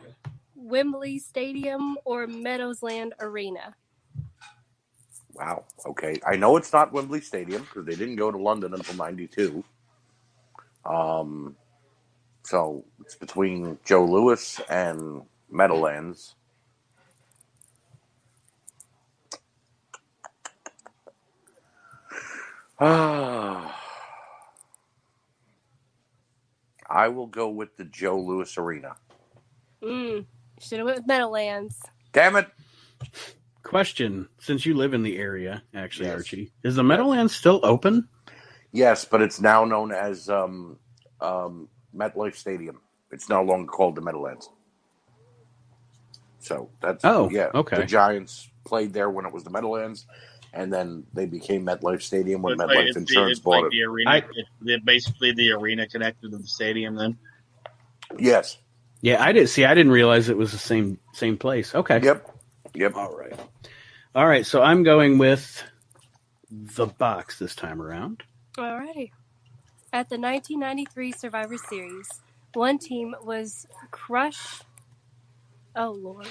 Speaker 4: Wembley Stadium, or Meadowsland Arena.
Speaker 2: Wow. Okay. I know it's not Wembley Stadium because they didn't go to London until '92. So it's between Joe Louis and Meadowlands. I will go with the Joe Louis Arena.
Speaker 4: Should have went with Meadowlands.
Speaker 2: Damn it!
Speaker 1: Question: since you live in the area, actually,
Speaker 2: Yes.
Speaker 1: Archie, is the Meadowlands still open?
Speaker 2: Yes, but it's now known as MetLife Stadium. It's no longer called the Meadowlands. So that's
Speaker 1: okay.
Speaker 2: The Giants played there when it was the Meadowlands, and then they became MetLife Stadium when
Speaker 3: It's
Speaker 2: MetLife
Speaker 3: it's
Speaker 2: Insurance
Speaker 3: it's
Speaker 2: bought
Speaker 3: like
Speaker 2: it.
Speaker 3: the arena. It's basically the arena connected to the stadium. Then
Speaker 2: Yes.
Speaker 1: Yeah, I didn't realize it was the same place. Okay.
Speaker 2: Yep.
Speaker 1: All right. So I'm going with the box this time around.
Speaker 4: Alrighty. At the 1993 Survivor Series, one team was Crush. Oh Lord.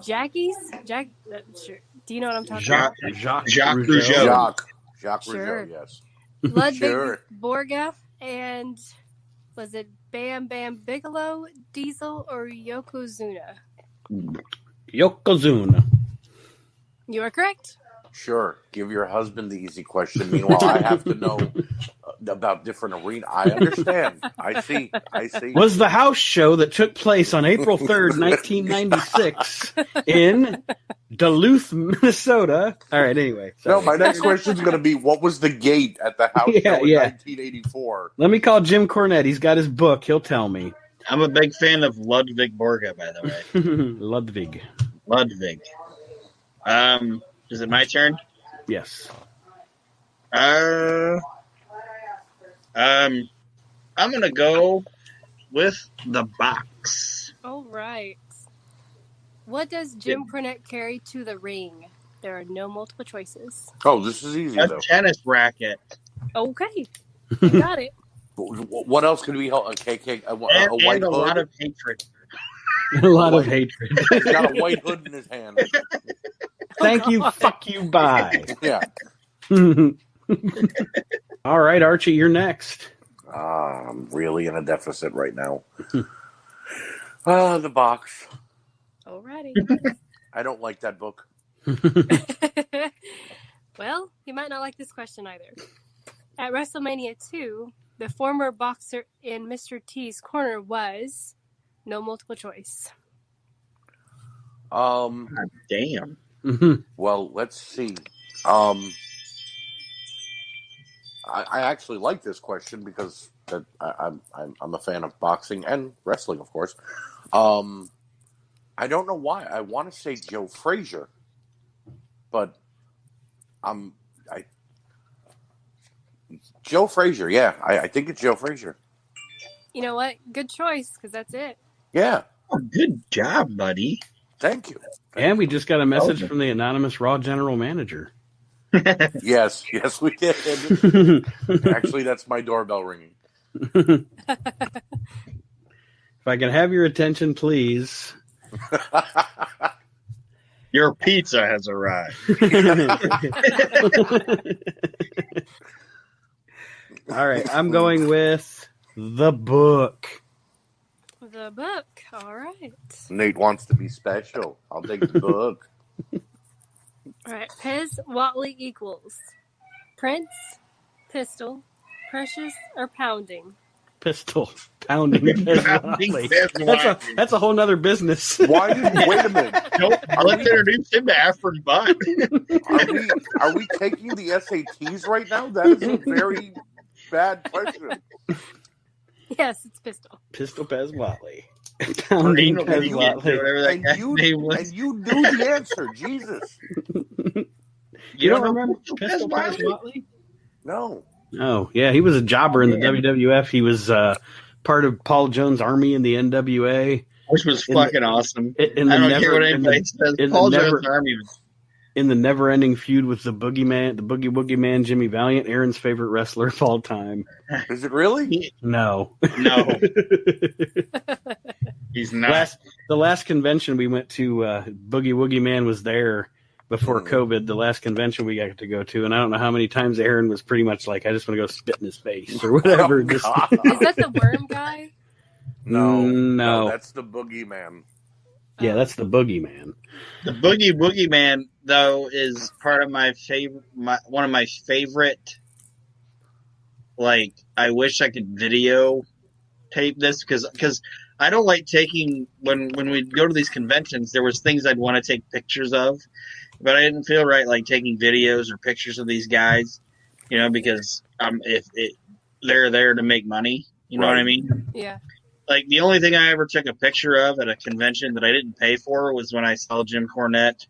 Speaker 4: Jackie's? Sure. Do you know what I'm talking about?
Speaker 1: Jacques
Speaker 3: Rougeau.
Speaker 2: Jacques
Speaker 4: Sure.
Speaker 2: Rougeau, yes.
Speaker 4: Ludwig
Speaker 2: Sure.
Speaker 4: Borga and was it Bam Bam Bigelow, Diesel, or Yokozuna?
Speaker 1: Yokozuna.
Speaker 4: You are correct.
Speaker 2: Sure. Give your husband the easy question. Meanwhile, I have to know about different arena. I understand. I see.
Speaker 1: Was the house show that took place on April 3rd, 1996 in Duluth, Minnesota. All right, anyway.
Speaker 2: No,
Speaker 1: Sorry.
Speaker 2: my next question is going to be, what was the gate at the house show in 1984?
Speaker 1: Let me call Jim Cornette. He's got his book. He'll tell me.
Speaker 3: I'm a big fan of Ludwig Borga, by the way.
Speaker 1: Ludwig.
Speaker 3: Is it my turn?
Speaker 1: Yes.
Speaker 3: I'm gonna go with the box.
Speaker 4: All right. What does Jim Cornette carry to the ring? There are no multiple choices.
Speaker 2: Oh, this is easy,
Speaker 3: A
Speaker 2: though.
Speaker 3: tennis racket.
Speaker 4: Okay. You got it.
Speaker 2: What else could we hold? A KK, a white
Speaker 3: And a
Speaker 2: hood?
Speaker 3: lot of hatred.
Speaker 1: A lot of hatred.
Speaker 2: He's got a white hood in his hand.
Speaker 1: Thank you. Fuck you. Bye.
Speaker 2: Yeah.
Speaker 1: All right, Archie, you're next.
Speaker 2: I'm really in a deficit right now. The box.
Speaker 4: Alrighty.
Speaker 2: I don't like that book.
Speaker 4: Well, you might not like this question either. At WrestleMania 2, the former boxer in Mr. T's corner was no multiple choice.
Speaker 3: God damn.
Speaker 2: Well, let's see. I actually like this question because I'm a fan of boxing and wrestling, of course. I don't know why. I want to say Joe Frazier, but Joe Frazier. Yeah, I think it's Joe Frazier.
Speaker 4: You know what? Good choice, because that's it.
Speaker 2: Yeah.
Speaker 3: Oh, good job, buddy.
Speaker 2: Thank you.
Speaker 1: And we just got a message from the anonymous Raw general manager.
Speaker 2: Yes, we did. Actually, that's my doorbell ringing.
Speaker 1: If I can have your attention, please.
Speaker 3: Your pizza has arrived.
Speaker 1: All right, I'm going with the book.
Speaker 4: The book. All right.
Speaker 2: Nate wants to be special. I'll take the book.
Speaker 4: All right. Pez Watley equals Prince, Pistol, Precious, or Pounding.
Speaker 1: Pistol pounding. That's a whole nother business.
Speaker 2: Why? Wait a minute.
Speaker 3: Nope. Let's introduce him to Afrin Butt.
Speaker 2: Are we taking the SATs right now? That is a very bad question.
Speaker 4: Yes, it's Pistol.
Speaker 1: Pistol Pez Watley. Pounding Pez Watley.
Speaker 2: And you knew the answer. Jesus.
Speaker 1: You don't remember Pistol Pez Watley?
Speaker 2: No.
Speaker 1: Oh, yeah. He was a jobber in the WWF. He was part of Paul Jones' army in the NWA.
Speaker 3: Which was fucking awesome.
Speaker 1: I don't care what anybody
Speaker 3: says. Paul Jones' army was...
Speaker 1: In the never-ending feud with the Boogie Woogie Man, Jimmy Valiant, Aaron's favorite wrestler of all time.
Speaker 2: Is it really?
Speaker 1: No.
Speaker 3: No. He's not.
Speaker 1: The last convention we went to, Boogie Woogie Man was there before COVID, the last convention we got to go to, and I don't know how many times Aaron was pretty much like, I just want to go spit in his face or whatever.
Speaker 4: Is that the worm guy?
Speaker 2: No, that's the Boogeyman.
Speaker 1: Yeah, that's the Boogeyman.
Speaker 3: The Boogie Woogie Man, though, is part of my favorite. One of my favorite. Like, I wish I could video tape this because I don't like taking when we go to these conventions. There was things I'd want to take pictures of, but I didn't feel right like taking videos or pictures of these guys, because they're there to make money. You know what I mean?
Speaker 4: Yeah.
Speaker 3: Like, the only thing I ever took a picture of at a convention that I didn't pay for was when I saw Jim Cornette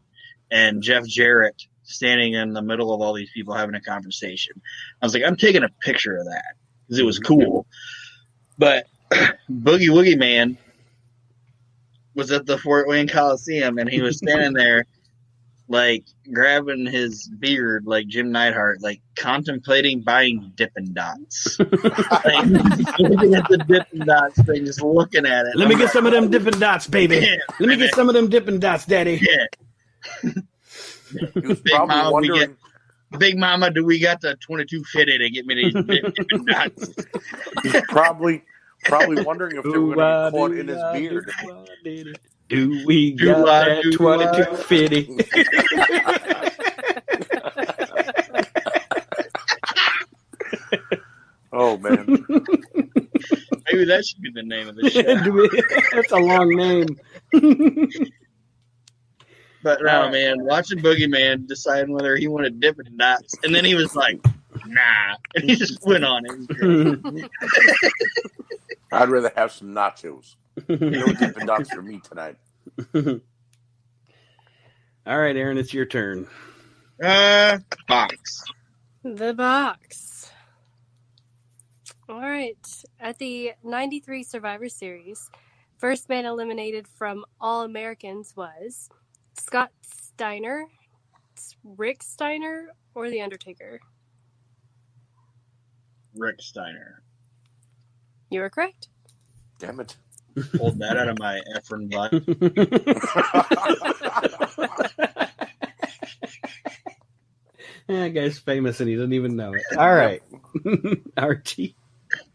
Speaker 3: and Jeff Jarrett standing in the middle of all these people having a conversation. I was like, I'm taking a picture of that because it was cool. But Boogie Woogie Man was at the Fort Wayne Coliseum, and he was standing there, like, grabbing his beard like Jim Neidhart, like, contemplating buying Dippin' Dots. Like, looking at the Dippin' Dots thing, just looking at it.
Speaker 1: Let me get some of them Dippin' Dots, baby.
Speaker 3: Yeah,
Speaker 1: Let me get some of them Dippin' Dots, daddy.
Speaker 3: Yeah.
Speaker 2: He was probably wondering...
Speaker 3: Big Mama, do we got the 22 fitted to get me these Dippin' Dots?
Speaker 2: He's probably wondering if they were going to be caught in his beard.
Speaker 1: Do we got that 22 fitty?
Speaker 2: Oh, man.
Speaker 3: Maybe that should be the name of the show.
Speaker 1: That's a long name.
Speaker 3: But no, man, watching Boogeyman deciding whether he wanted Dippin' Dots, and then he was like, nah, and he just went on it.
Speaker 2: I'd rather have some nachos. No Dippin' Dots for me tonight.
Speaker 1: All right, Aaron, it's your turn.
Speaker 3: Box.
Speaker 4: The box. All right. At the 93 Survivor Series, first man eliminated from All Americans was Scott Steiner, Rick Steiner, or The Undertaker?
Speaker 3: Rick Steiner.
Speaker 4: You were correct.
Speaker 2: Damn it.
Speaker 3: Pulled that out of my Efren butt.
Speaker 1: That guy's famous and he doesn't even know it. All right. Archie.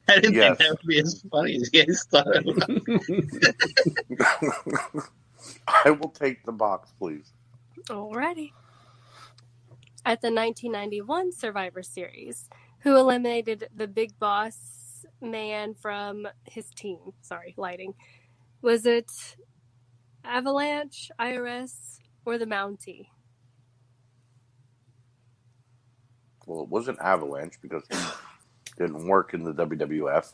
Speaker 3: I didn't think that would be as funny as you guys thought it was.
Speaker 2: I will take the box, please.
Speaker 4: Alrighty. At the 1991 Survivor Series, who eliminated the Big Boss Man from his team? Sorry, lighting. Was it Avalanche, IRS, or the Mountie?
Speaker 2: Well, it wasn't Avalanche because he didn't work in the WWF.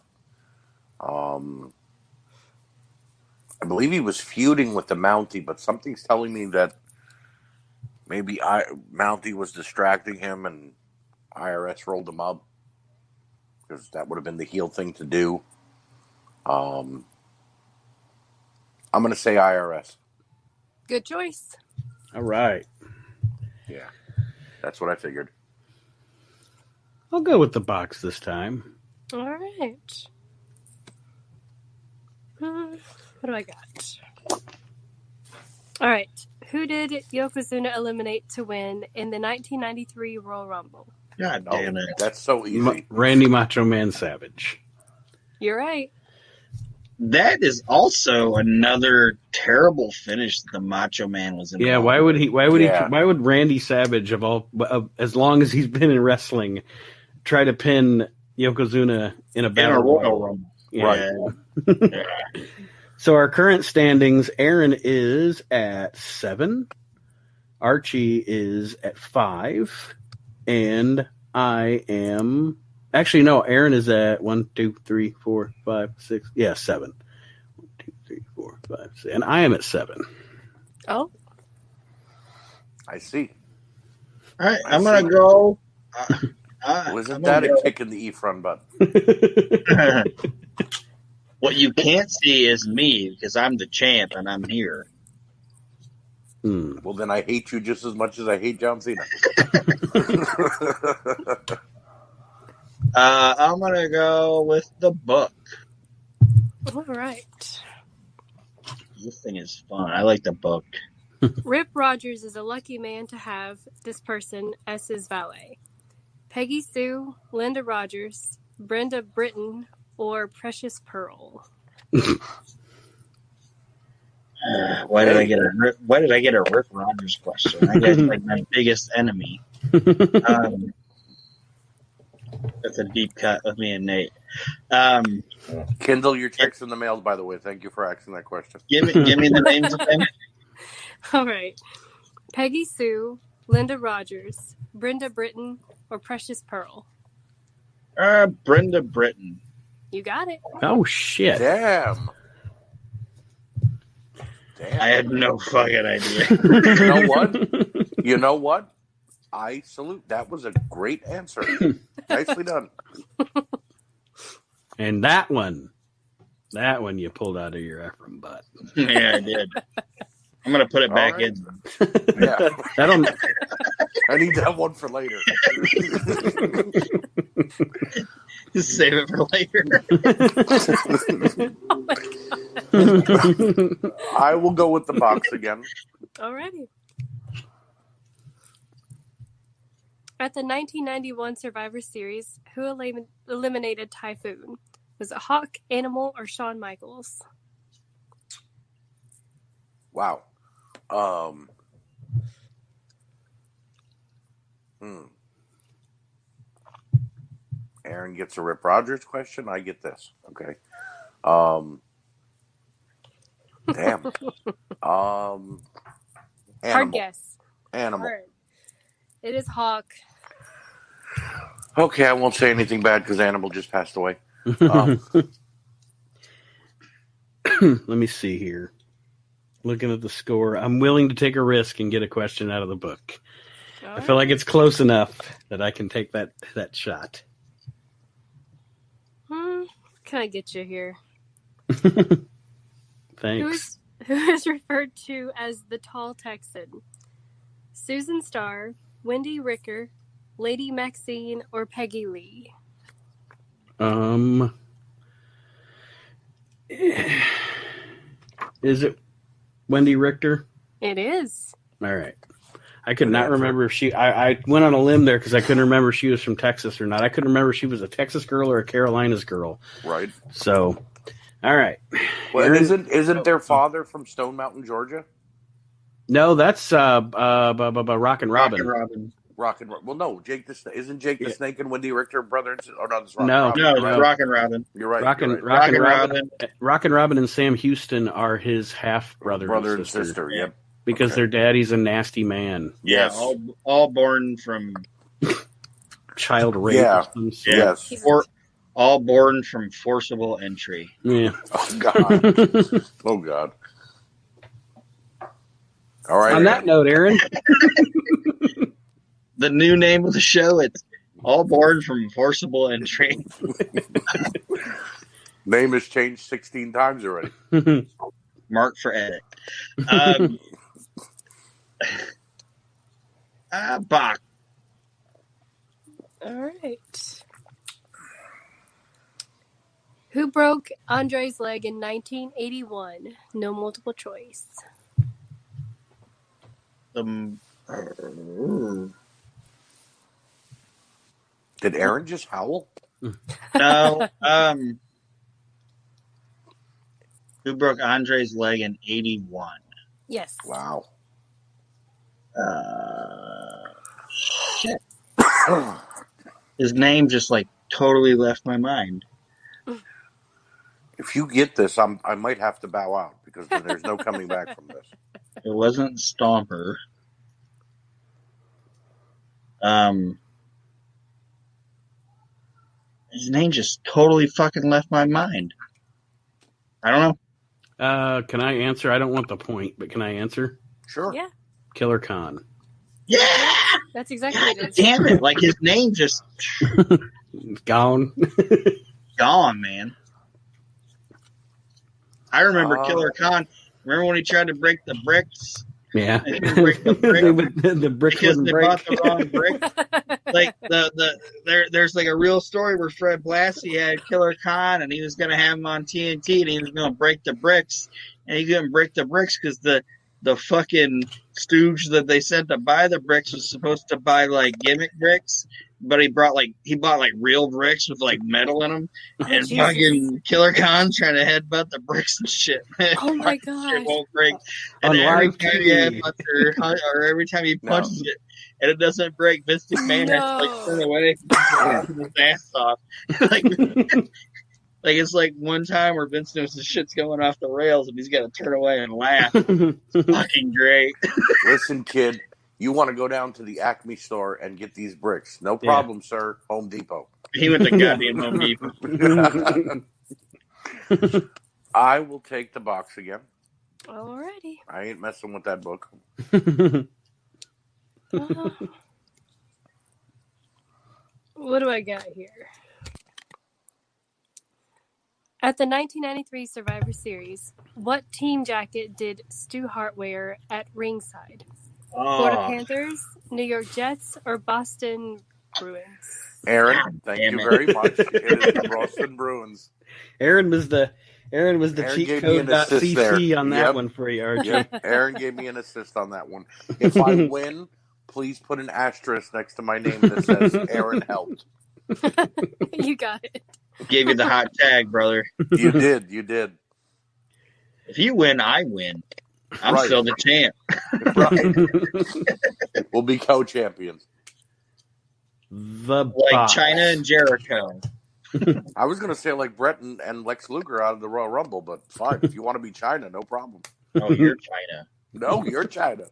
Speaker 2: I believe he was feuding with the Mountie, but something's telling me that maybe Mountie was distracting him and IRS rolled him up because that would have been the heel thing to do. I'm going to say IRS.
Speaker 4: Good choice.
Speaker 1: All right.
Speaker 2: Yeah, that's what I figured.
Speaker 1: I'll go with the box this time.
Speaker 4: All right. What do I got? All right. Who did Yokozuna eliminate to win in the 1993 Royal Rumble?
Speaker 3: God damn it.
Speaker 2: That's so easy.
Speaker 1: Randy Macho Man Savage.
Speaker 4: You're right.
Speaker 3: That is also another terrible finish that the Macho Man was in.
Speaker 1: Yeah, why would Randy Savage as long as he's been in wrestling try to pin Yokozuna in a battle
Speaker 3: Royal Rumble?
Speaker 1: Yeah.
Speaker 3: Right. Yeah.
Speaker 1: So our current standings, Aaron is at 7, Archie is at 5, and I am actually no, Aaron is at 1, 2, 3, 4, 5, 6. Yeah, 7. 1, 2, 3, 4, 5, 6. And I am at 7.
Speaker 4: Oh.
Speaker 2: I see.
Speaker 3: All right, I'm going to go.
Speaker 2: Isn't that a kick in the E-front button?
Speaker 3: What you can't see is me because I'm the champ and I'm here.
Speaker 2: Well, then I hate you just as much as I hate John Cena.
Speaker 3: I'm going to go with the book.
Speaker 4: All right.
Speaker 3: This thing is fun. I like the book.
Speaker 4: Rip Rogers is a lucky man to have this person as his valet. Peggy Sue, Linda Rogers, Brenda Britton, or Precious Pearl.
Speaker 3: Why did I get a Rip Rogers question? I guess like my biggest enemy. That's a deep cut with me and Nate.
Speaker 2: Kindall, your check's in the mail, by the way. Thank you for asking that question.
Speaker 3: Give me the names again.
Speaker 4: All right. Peggy Sue, Linda Rogers, Brenda Britton, or Precious Pearl.
Speaker 3: Brenda Britton.
Speaker 4: You got it.
Speaker 1: Oh shit!
Speaker 2: Damn.
Speaker 3: I had no fucking idea.
Speaker 2: You know what? I salute. That was a great answer. Nicely done.
Speaker 1: And that one you pulled out of your Ephraim butt.
Speaker 3: Yeah, I did. I'm gonna put it back in.
Speaker 2: Yeah,
Speaker 1: that'll.
Speaker 2: I need that one for later.
Speaker 3: Save it for later.
Speaker 2: I will go with the box again.
Speaker 4: Alrighty. At the 1991 Survivor Series, who eliminated Typhoon? Was it Hawk, Animal, or Shawn Michaels?
Speaker 2: Wow. Aaron gets a Rip Rogers question. I get this. Okay. Damn. Animal.
Speaker 4: Hard guess.
Speaker 2: Animal.
Speaker 4: Hard. It is Hawk.
Speaker 2: Okay, I won't say anything bad because Animal just passed away.
Speaker 1: Let me see here. Looking at the score, I'm willing to take a risk and get a question out of the book. I feel like it's close enough that I can take that shot.
Speaker 4: Can I get you here?
Speaker 1: Thanks.
Speaker 4: Who is referred to as the Tall Texan? Susan Starr, Wendy Ricker, Lady Maxine, or Peggy Lee?
Speaker 1: Is it Wendy Richter?
Speaker 4: It is.
Speaker 1: All right. I could not remember if she... I went on a limb there because I couldn't remember if she was from Texas or not. I couldn't remember if she was a Texas girl or a Carolinas girl.
Speaker 2: Right.
Speaker 1: So, all right.
Speaker 2: Well, isn't their father from Stone Mountain, Georgia?
Speaker 1: No, that's Rockin' Robin.
Speaker 2: Rockin' Robin. Well, no, isn't Jake the Snake and Wendy Richter brother and sister? Oh, no, that's
Speaker 3: Rockin' Robin.
Speaker 2: You're right.
Speaker 1: Rockin' Robin and Sam Houston are his half brother
Speaker 2: and sister. Yep.
Speaker 1: Because their daddy's a nasty man.
Speaker 2: Yes.
Speaker 3: Yeah, all born from
Speaker 1: child rape.
Speaker 2: Yeah. Yes.
Speaker 3: Or all born from forcible entry.
Speaker 1: Yeah.
Speaker 2: Oh God. Oh God. All right.
Speaker 1: On that note, Aaron.
Speaker 3: The new name of the show, it's All Born from Forcible Entry.
Speaker 2: Name has changed 16 times already.
Speaker 3: Mark for edit. Bach.
Speaker 4: All right. Who broke Andre's leg in 1981? No multiple choice.
Speaker 2: Did Aaron just howl?
Speaker 3: No. Who broke Andre's leg in 81?
Speaker 4: Yes.
Speaker 2: Wow.
Speaker 3: Shit. His name just like totally left my mind.
Speaker 2: If you get this, I might have to bow out because there's no coming back from this.
Speaker 3: It wasn't Stomper. His name just totally fucking left my mind. I don't know.
Speaker 1: Can I answer? I don't want the point, but can I answer?
Speaker 2: Sure.
Speaker 4: Yeah.
Speaker 1: Killer Khan.
Speaker 3: Yeah!
Speaker 4: That's exactly what it is.
Speaker 3: Damn it. Like his name just
Speaker 1: Gone.
Speaker 3: gone, man. I remember Killer Khan. Remember when he tried to break the bricks?
Speaker 1: Yeah.
Speaker 3: And he didn't break the brick
Speaker 1: the brick
Speaker 3: because
Speaker 1: wouldn't
Speaker 3: they
Speaker 1: break.
Speaker 3: bought the wrong brick. Like there's like a real story where Fred Blassie had Killer Khan and he was gonna have him on TNT and he was gonna break the bricks and he couldn't break the bricks because the fucking stooge that they sent to buy the bricks was supposed to buy like gimmick bricks, but he bought like real bricks with like metal in them, and
Speaker 4: Jesus.
Speaker 3: fucking Killer Khan's trying to headbutt the bricks and shit.
Speaker 4: Oh my
Speaker 3: Shit
Speaker 4: gosh.
Speaker 3: won't break. And
Speaker 1: On
Speaker 3: every
Speaker 1: live
Speaker 3: time
Speaker 1: TV.
Speaker 3: he headbutts or every time he punches it and it doesn't break, Vince McMahon has to like turn away and his ass off. Like it's like one time where Vince knows his shit's going off the rails and he's got to turn away and laugh. It's fucking great.
Speaker 2: Listen, kid, you want to go down to the Acme store and get these bricks. No problem, sir. Home Depot.
Speaker 3: He went to goddamn Home Depot.
Speaker 2: I will take the box again.
Speaker 4: Alrighty.
Speaker 2: I ain't messing with that book.
Speaker 4: What do I got here? At the 1993 Survivor Series, what team jacket did Stu Hart wear at ringside? Florida Panthers, New York Jets, or Boston Bruins?
Speaker 2: Aaron, thank you very much. It is the Boston Bruins.
Speaker 1: Aaron was the
Speaker 2: Aaron
Speaker 1: cheat
Speaker 2: gave me an assist
Speaker 1: code.cc
Speaker 2: there.
Speaker 1: on that
Speaker 2: Yep.
Speaker 1: one for you, RJ.
Speaker 2: Yep. Aaron gave me an assist on that one. If I win, please put an asterisk next to my name that says Aaron helped.
Speaker 4: You got it.
Speaker 3: Gave you the hot tag, brother.
Speaker 2: You did.
Speaker 3: If you win, I win. I'm
Speaker 2: Right.
Speaker 3: still the champ.
Speaker 2: Right. We'll be co-champions.
Speaker 1: The
Speaker 3: Like
Speaker 1: box.
Speaker 3: China and Jericho.
Speaker 2: I was going to say like Brett and Lex Luger out of the Royal Rumble, but fine. If you want to be China, no problem.
Speaker 3: Oh, you're China.
Speaker 2: No, you're China.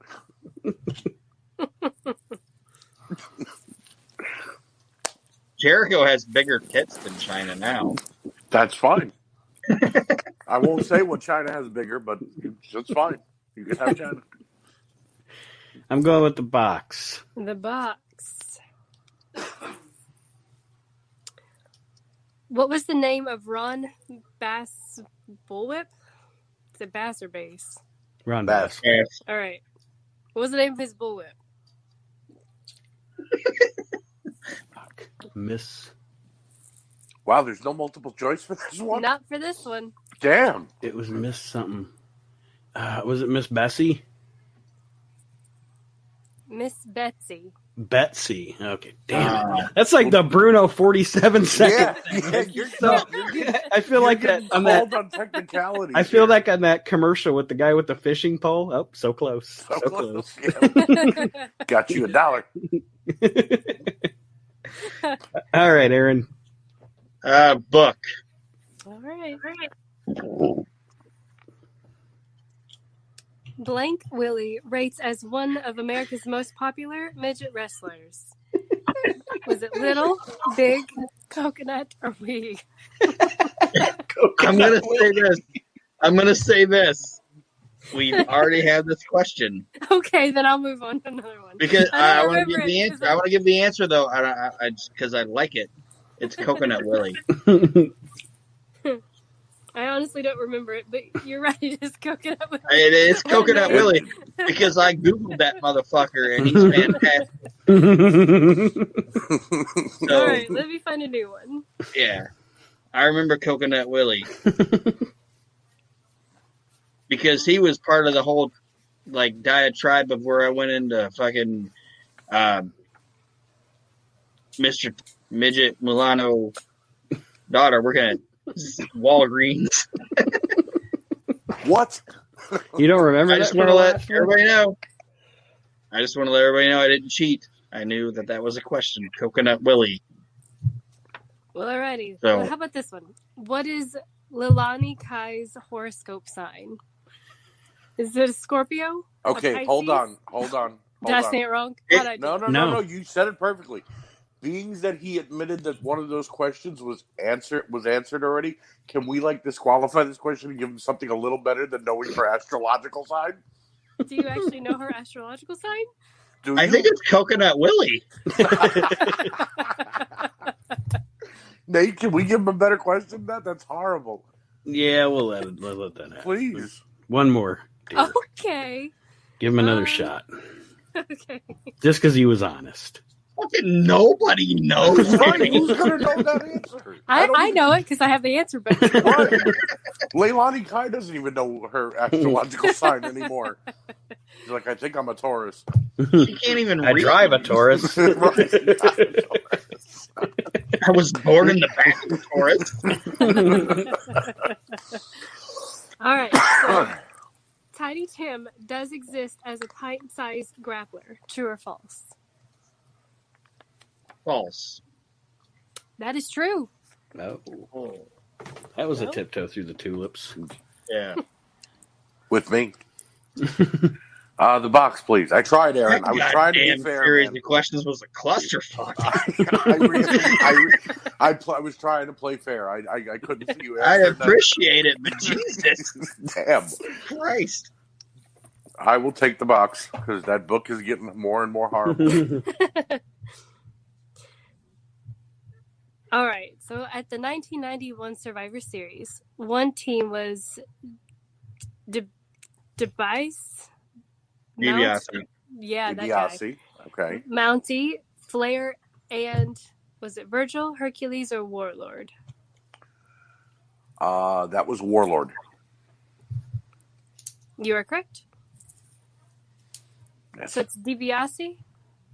Speaker 3: Jericho has bigger tits than China now.
Speaker 2: That's fine. I won't say what China has bigger, but it's fine. You can have China.
Speaker 1: I'm going with the box.
Speaker 4: The box. What was the name of Ron Bass bullwhip? Is it Bass or Bass?
Speaker 1: Ron
Speaker 2: Bass.
Speaker 1: Bass.
Speaker 4: All right. What was the name of his bullwhip?
Speaker 1: Miss.
Speaker 2: Wow, there's no multiple choice for this one?
Speaker 4: Not for this one.
Speaker 2: Damn.
Speaker 1: It was Miss something. Was it Miss Bessie?
Speaker 4: Miss Betsy.
Speaker 1: Betsy. Okay, damn it. That's like the Bruno 47 second.
Speaker 2: Yeah, you're
Speaker 1: I feel like that on that.
Speaker 2: on technicality.
Speaker 1: I feel like on that commercial with the guy with the fishing pole. Oh, so close.
Speaker 2: So
Speaker 1: So
Speaker 2: close.
Speaker 1: close.
Speaker 2: Yeah. Got you $1.
Speaker 1: All right, Aaron.
Speaker 3: Book.
Speaker 4: All right. Blank Willie rates as one of America's most popular midget wrestlers. Was it little, big, coconut, or wee?
Speaker 3: I'm gonna say this. We've already had this question
Speaker 4: Okay, then I'll move on to another one.
Speaker 3: because I want to
Speaker 4: remember
Speaker 3: give the
Speaker 4: it.
Speaker 3: answer. I want to give the answer though. I just because I like it. It's Coconut Willie.
Speaker 4: I honestly don't remember it, but you're right. It is Coconut Willie.
Speaker 3: It is Coconut Willie because I googled that motherfucker and he's fantastic.
Speaker 4: All right, let me find a new one.
Speaker 3: Yeah, I remember Coconut Willie because he was part of the whole like diatribe of where I went into fucking Mr. Midget Milano daughter working at Walgreens.
Speaker 2: What?
Speaker 1: You don't remember?
Speaker 3: I just want to let everybody know. I just want to let everybody know I didn't cheat. I knew that was a question. Coconut Willie.
Speaker 4: Well, alrighty.
Speaker 3: So-
Speaker 4: Well, how about this one? What is Lilani Kai's horoscope sign? Is it a Scorpio?
Speaker 2: Okay,
Speaker 4: A
Speaker 2: hold
Speaker 4: Pisces?
Speaker 2: on.
Speaker 4: Did I say it wrong? How'd I do?
Speaker 2: No. You said it perfectly. Being that he admitted that one of those questions was answered already, can we disqualify this question and give him something a little better than knowing her astrological sign?
Speaker 4: Do you actually know her astrological sign?
Speaker 3: I think it's Coconut Willie.
Speaker 2: Nate, can we give him a better question than that? That's horrible.
Speaker 1: Yeah, we'll let that happen.
Speaker 2: Please.
Speaker 1: One more. Dear.
Speaker 4: Okay.
Speaker 1: Give him another shot.
Speaker 4: Okay.
Speaker 1: Just because he was honest.
Speaker 3: Fucking nobody knows.
Speaker 2: Right, who's going to know that answer?
Speaker 4: I know it because I have the answer book.
Speaker 2: Right. Leilani Kai doesn't even know her astrological sign anymore. She's like, I think I'm a Taurus.
Speaker 3: She can't even
Speaker 1: I
Speaker 3: read.
Speaker 1: drive a Taurus.
Speaker 2: Right.
Speaker 3: I was born in the back of a Taurus.
Speaker 4: All right. So, Tiny Tim does exist as a pint-sized grappler. True or false?
Speaker 3: False.
Speaker 4: That is true.
Speaker 1: No. That was a tiptoe through the tulips.
Speaker 3: Yeah.
Speaker 2: With me. The box, please. I tried, Aaron. I was trying to be fair.
Speaker 3: Series
Speaker 2: Man.
Speaker 3: of questions was a clusterfuck.
Speaker 2: I was trying to play fair. I couldn't see you.
Speaker 3: I appreciate it, but Jesus.
Speaker 2: Damn.
Speaker 3: Christ.
Speaker 2: I will take the box because that book is getting more and more horrible.
Speaker 4: All right. So at the 1991 Survivor Series, one team was DeBiase.
Speaker 3: DiBiase.
Speaker 4: Yeah, that guy.
Speaker 2: DiBiase. Okay.
Speaker 4: Mountie, Flair, and was it Virgil, Hercules, or Warlord?
Speaker 2: That was Warlord.
Speaker 4: You are correct.
Speaker 2: Yes.
Speaker 4: So it's DiBiase?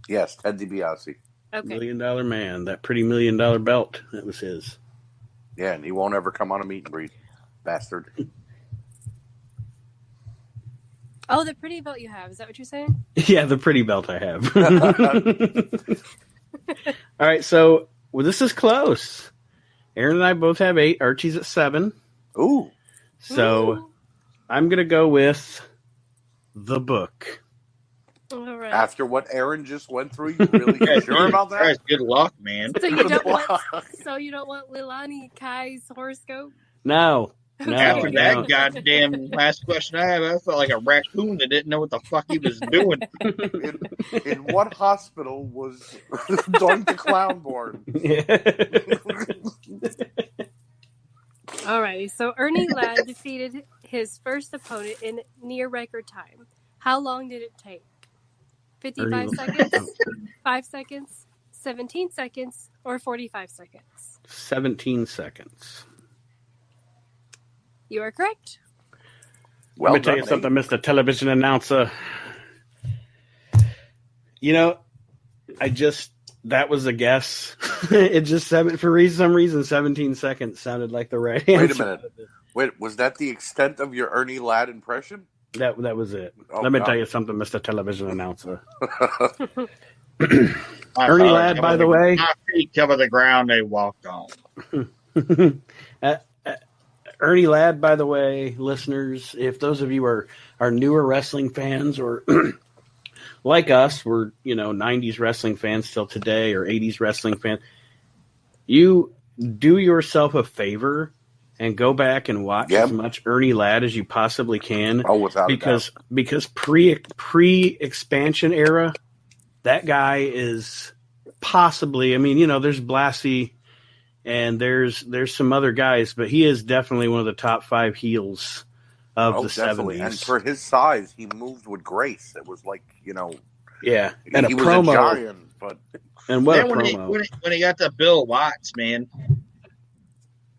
Speaker 2: Yes, Ted DiBiase.
Speaker 4: Okay.
Speaker 1: $1 million man. That pretty $1 million belt. That was his.
Speaker 2: Yeah, and he won't ever come on a meet and greet. Bastard.
Speaker 4: Oh, the pretty belt you have. Is that what you're saying?
Speaker 1: Yeah, the pretty belt I have. All right, so this is close. Aaron and I both have 8. Archie's at 7.
Speaker 2: Ooh.
Speaker 1: So I'm going to go with the book.
Speaker 4: All right.
Speaker 2: After what Aaron just went through, you really sure about that?
Speaker 3: Christ, good luck, man.
Speaker 4: So you don't want Lilani Kai's horoscope?
Speaker 1: No.
Speaker 3: After
Speaker 1: I
Speaker 3: that
Speaker 1: don't.
Speaker 3: goddamn last question I have, I felt like a raccoon that didn't know what the fuck he was doing.
Speaker 2: In what hospital was Doink the Clown born?
Speaker 4: All right. So Ernie Ladd defeated his first opponent in near record time. How long did it take? 55 seconds, 5 seconds, 17 seconds, or 45 seconds?
Speaker 1: 17 seconds.
Speaker 4: You are correct.
Speaker 2: Well
Speaker 1: Let me tell you
Speaker 2: done,
Speaker 1: something, Mr. Television Announcer. You know, that was a guess. It just, for some reason, 17 seconds sounded like the right answer.
Speaker 2: Wait a minute. Wait, was that the extent of your Ernie Ladd impression?
Speaker 1: That was it.
Speaker 2: Oh,
Speaker 1: Let me
Speaker 2: God.
Speaker 1: tell you something, Mr. Television Announcer. Ernie Ladd, by the way.
Speaker 3: My feet cover the ground, they walked on.
Speaker 1: Ernie Ladd, by the way, listeners, if those of you are newer wrestling fans or like us, we're 90s wrestling fans still today or 80s wrestling fans, you do yourself a favor and go back and watch as much Ernie Ladd as you possibly can.
Speaker 2: Oh, without a doubt.
Speaker 1: Because pre-expansion era, that guy is possibly, there's Blassie And there's some other guys, but he is definitely one of the top 5 heels of the
Speaker 2: definitely.
Speaker 1: 70s.
Speaker 2: And for his size, he moved with grace. It was like,
Speaker 1: yeah, and
Speaker 2: he
Speaker 1: a
Speaker 2: was
Speaker 1: promo.
Speaker 2: a giant, but
Speaker 1: and what
Speaker 3: then
Speaker 1: a promo.
Speaker 3: when he got to Bill Watts, man,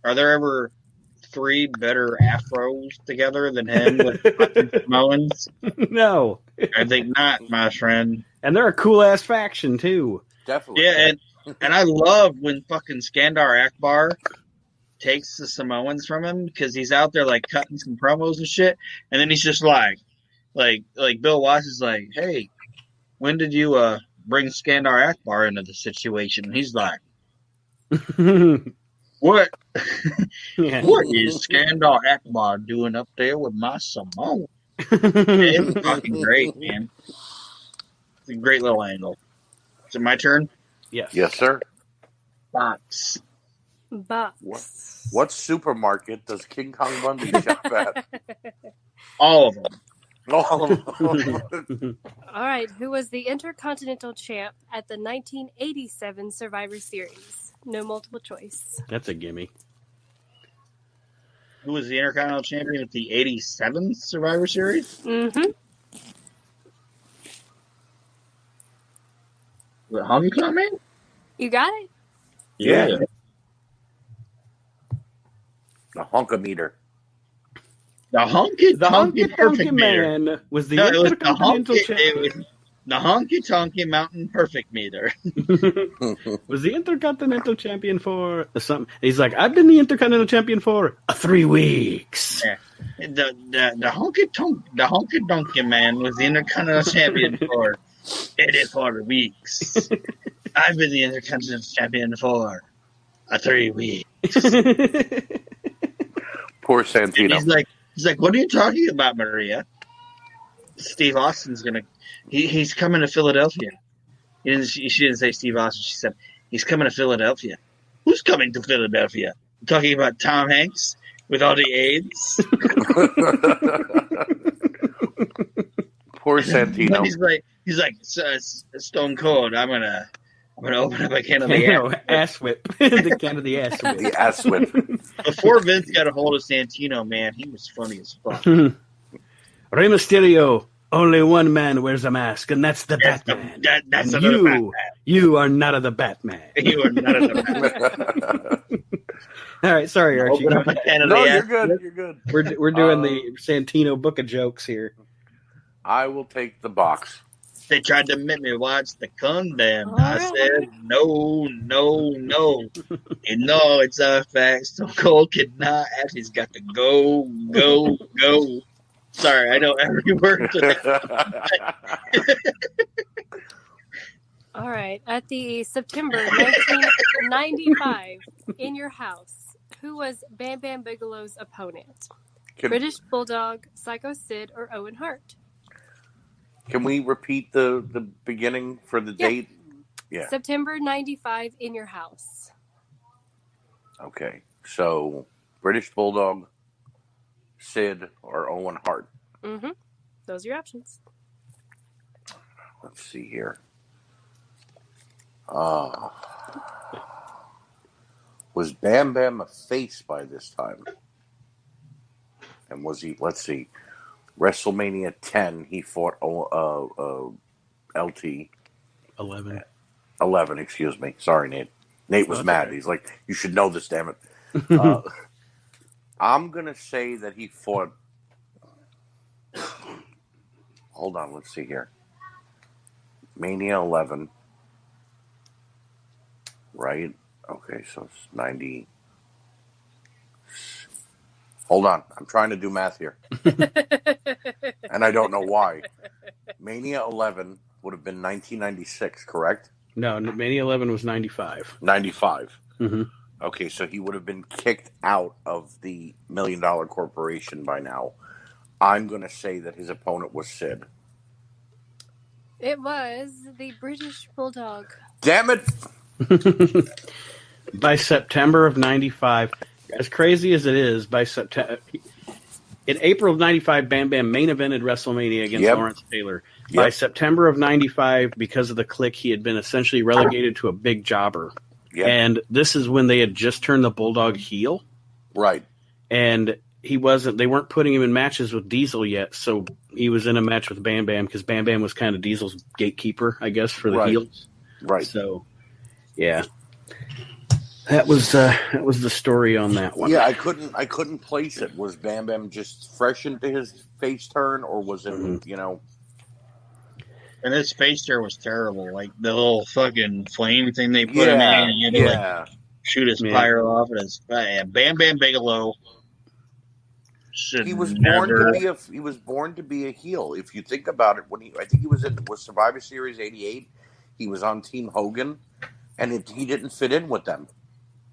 Speaker 3: are there ever 3 better afros together than him with fucking Samoans?
Speaker 1: No.
Speaker 3: I think not, my friend.
Speaker 1: And they're a cool-ass faction, too.
Speaker 2: definitely.
Speaker 3: Yeah, and I love when fucking Skandar Akbar takes the Samoans from him because he's out there like cutting some promos and shit, and then he's just like Bill Watts is like, "Hey, when did you bring Skandar Akbar into the situation?" And he's like, "What?
Speaker 1: Yeah.
Speaker 3: What is Skandar Akbar doing up there with my Samoan?" It's fucking great, man. It's a great little angle. Is it my turn?
Speaker 1: Yes.
Speaker 2: Yes, sir.
Speaker 3: Box.
Speaker 2: What supermarket does King Kong Bundy shop at?
Speaker 3: All of them.
Speaker 2: All of them.
Speaker 4: All right, who was the Intercontinental Champ at the 1987 Survivor Series? No multiple choice.
Speaker 1: That's a gimme.
Speaker 3: Who was the Intercontinental Champion at the 87 Survivor Series?
Speaker 4: Mm-hmm.
Speaker 3: The Honky Tonk Man?
Speaker 4: You got it?
Speaker 2: Yeah. The Honkometer.
Speaker 3: The Honky Perfect Meter.
Speaker 1: Man was the
Speaker 3: No, it was
Speaker 1: Intercontinental Champion.
Speaker 3: it was the Honky Tonky Mountain Perfect Meter.
Speaker 1: Was the Intercontinental Champion for something? He's like, I've been the Intercontinental Champion for 3 weeks.
Speaker 3: Yeah. The Honky Tonky Man was the Intercontinental Champion for 84 weeks. I've been the Intercontinental Champion for 3 weeks.
Speaker 2: Poor Santino.
Speaker 3: He's like, what are you talking about, Maria? Steve Austin's he's coming to Philadelphia. She didn't say Steve Austin. She said, he's coming to Philadelphia. Who's coming to Philadelphia? I'm talking about Tom Hanks with all the AIDS.
Speaker 2: Poor Santino.
Speaker 3: He's like Stone Cold. I'm gonna open up a can of the
Speaker 1: ass whip. The can of the ass whip.
Speaker 2: The ass whip.
Speaker 3: Before Vince got a hold of Santino, man, he was funny as fuck.
Speaker 1: Rey Mysterio, only one man wears a mask, and that's the Batman.
Speaker 3: That's
Speaker 1: and
Speaker 3: another Batman.
Speaker 1: You are not of the Batman.
Speaker 3: You are not of the Batman.
Speaker 1: All right, sorry, Archie.
Speaker 3: Open up a can of
Speaker 2: No,
Speaker 3: the
Speaker 2: you're
Speaker 3: ass.
Speaker 2: good. You're good.
Speaker 1: We're doing the Santino book of jokes here.
Speaker 2: I will take the box.
Speaker 3: They tried to make me watch the Condemned.
Speaker 4: All
Speaker 3: I
Speaker 4: right.
Speaker 3: said, no. And no, it's a fact. Stone Cold cannot act. He's got to go. Sorry, I know every word to that.
Speaker 4: All right. At the September 1995 In Your House, who was Bam Bam Bigelow's opponent? British Bulldog, Psycho Sid, or Owen Hart?
Speaker 2: Can we repeat the beginning for the date? Yeah.
Speaker 4: September 95 In Your House.
Speaker 2: Okay. So, British Bulldog, Sid, or Owen Hart.
Speaker 4: Mm-hmm. Those are your options.
Speaker 2: Let's see here. Was Bam Bam a face by this time? And was he, let's see, WrestleMania 10, he fought LT. 11, excuse me. Sorry, Nate. Nate was mad. Okay. He's like, you should know this, damn it. I'm going to say that he fought... Hold on, let's see here. Mania 11. Right? Okay, so it's 90... Hold on. I'm trying to do math here. And I don't know why. Mania 11 would have been 1996, correct?
Speaker 1: No, Mania 11 was 95.
Speaker 2: 95.
Speaker 1: Mm-hmm.
Speaker 2: Okay, so he would have been kicked out of the $1 Million Corporation by now. I'm going to say that his opponent was Sid.
Speaker 4: It was the British Bulldog.
Speaker 2: Damn it!
Speaker 1: By September of 95, as crazy as it is, by September... In April of 95, Bam Bam main evented WrestleMania against Lawrence Taylor. By September of 95, because of the Click, he had been essentially relegated to a big jobber.
Speaker 2: Yeah.
Speaker 1: And this is when they had just turned the Bulldog heel.
Speaker 2: Right.
Speaker 1: And they weren't putting him in matches with Diesel yet, so he was in a match with Bam Bam because Bam Bam was kind of Diesel's gatekeeper, I guess, for the heels.
Speaker 2: Right.
Speaker 1: So, yeah. That was the story on that one.
Speaker 2: Yeah, I couldn't place it. Was Bam Bam just fresh into his face turn, or was it
Speaker 3: And his face turn was terrible. Like the little fucking flame thing they put him in, and he had to like shoot his pyro off. And his Bam Bam Bigelow.
Speaker 2: He was born to be a heel. If you think about it, I think he was Survivor Series '88. He was on Team Hogan, and he didn't fit in with them.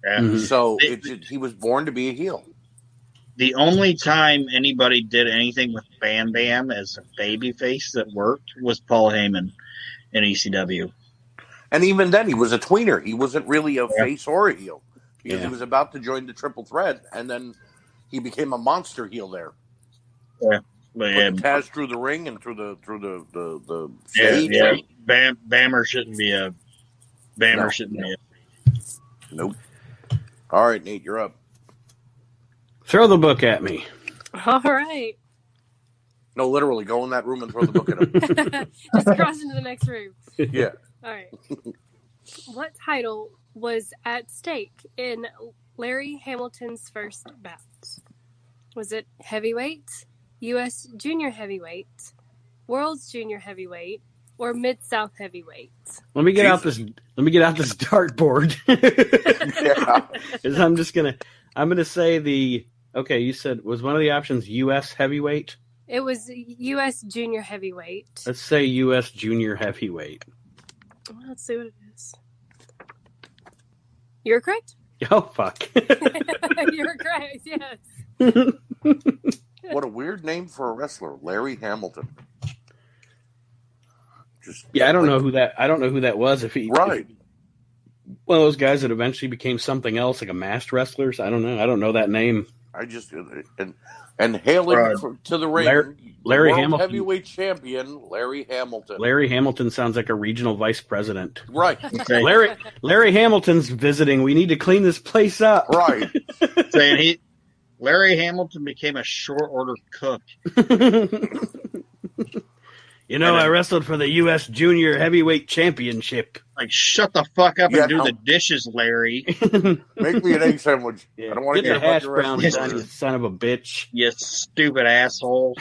Speaker 3: Yeah.
Speaker 2: So he was born to be a heel.
Speaker 3: The only time anybody did anything with Bam Bam as a babyface that worked was Paul Heyman in ECW.
Speaker 2: And even then, he was a tweener. He wasn't really a face or a heel because he was about to join the Triple Threat, and then he became a monster heel there.
Speaker 3: Yeah,
Speaker 2: but Taz through the ring and through the stage.
Speaker 3: Yeah. Bammer shouldn't be a. Shouldn't be a.
Speaker 2: Nope. All right, Nate, you're up.
Speaker 1: Throw the book at me.
Speaker 4: All right.
Speaker 2: No, literally, go in that room and throw the book at him.
Speaker 4: Just cross into the next room.
Speaker 2: Yeah.
Speaker 4: All right. What title was at stake in Larry Hamilton's first bout? Was it heavyweight, U.S. junior heavyweight, World's junior heavyweight, or Mid-South heavyweight?
Speaker 1: Let me get out this dartboard.
Speaker 2: Yeah.
Speaker 1: I'm gonna say you said, was one of the options U.S. heavyweight?
Speaker 4: It was U.S. junior heavyweight.
Speaker 1: Let's say U.S. junior heavyweight.
Speaker 4: Well, let's see what it is. You're correct.
Speaker 1: Oh, fuck.
Speaker 4: You're correct, yes.
Speaker 2: What a weird name for a wrestler, Larry Hamilton.
Speaker 1: I don't know who that was. If he one of those guys that eventually became something else, like a masked wrestlers. I don't know. I don't know that name.
Speaker 2: I just and hailing to the ring,
Speaker 1: Larry
Speaker 2: World
Speaker 1: Hamilton,
Speaker 2: heavyweight champion, Larry Hamilton.
Speaker 1: Larry Hamilton sounds like a regional vice president.
Speaker 2: Right.
Speaker 1: Larry Hamilton's visiting. We need to clean this place up.
Speaker 2: Right.
Speaker 3: Saying Larry Hamilton became a short order cook.
Speaker 1: I wrestled for the U.S. Junior Heavyweight Championship.
Speaker 3: Like, shut the fuck up and do the dishes, Larry.
Speaker 2: Make me an egg sandwich.
Speaker 1: Yeah.
Speaker 2: I don't want to
Speaker 1: get the hash browns done, you son of a bitch.
Speaker 3: You stupid asshole.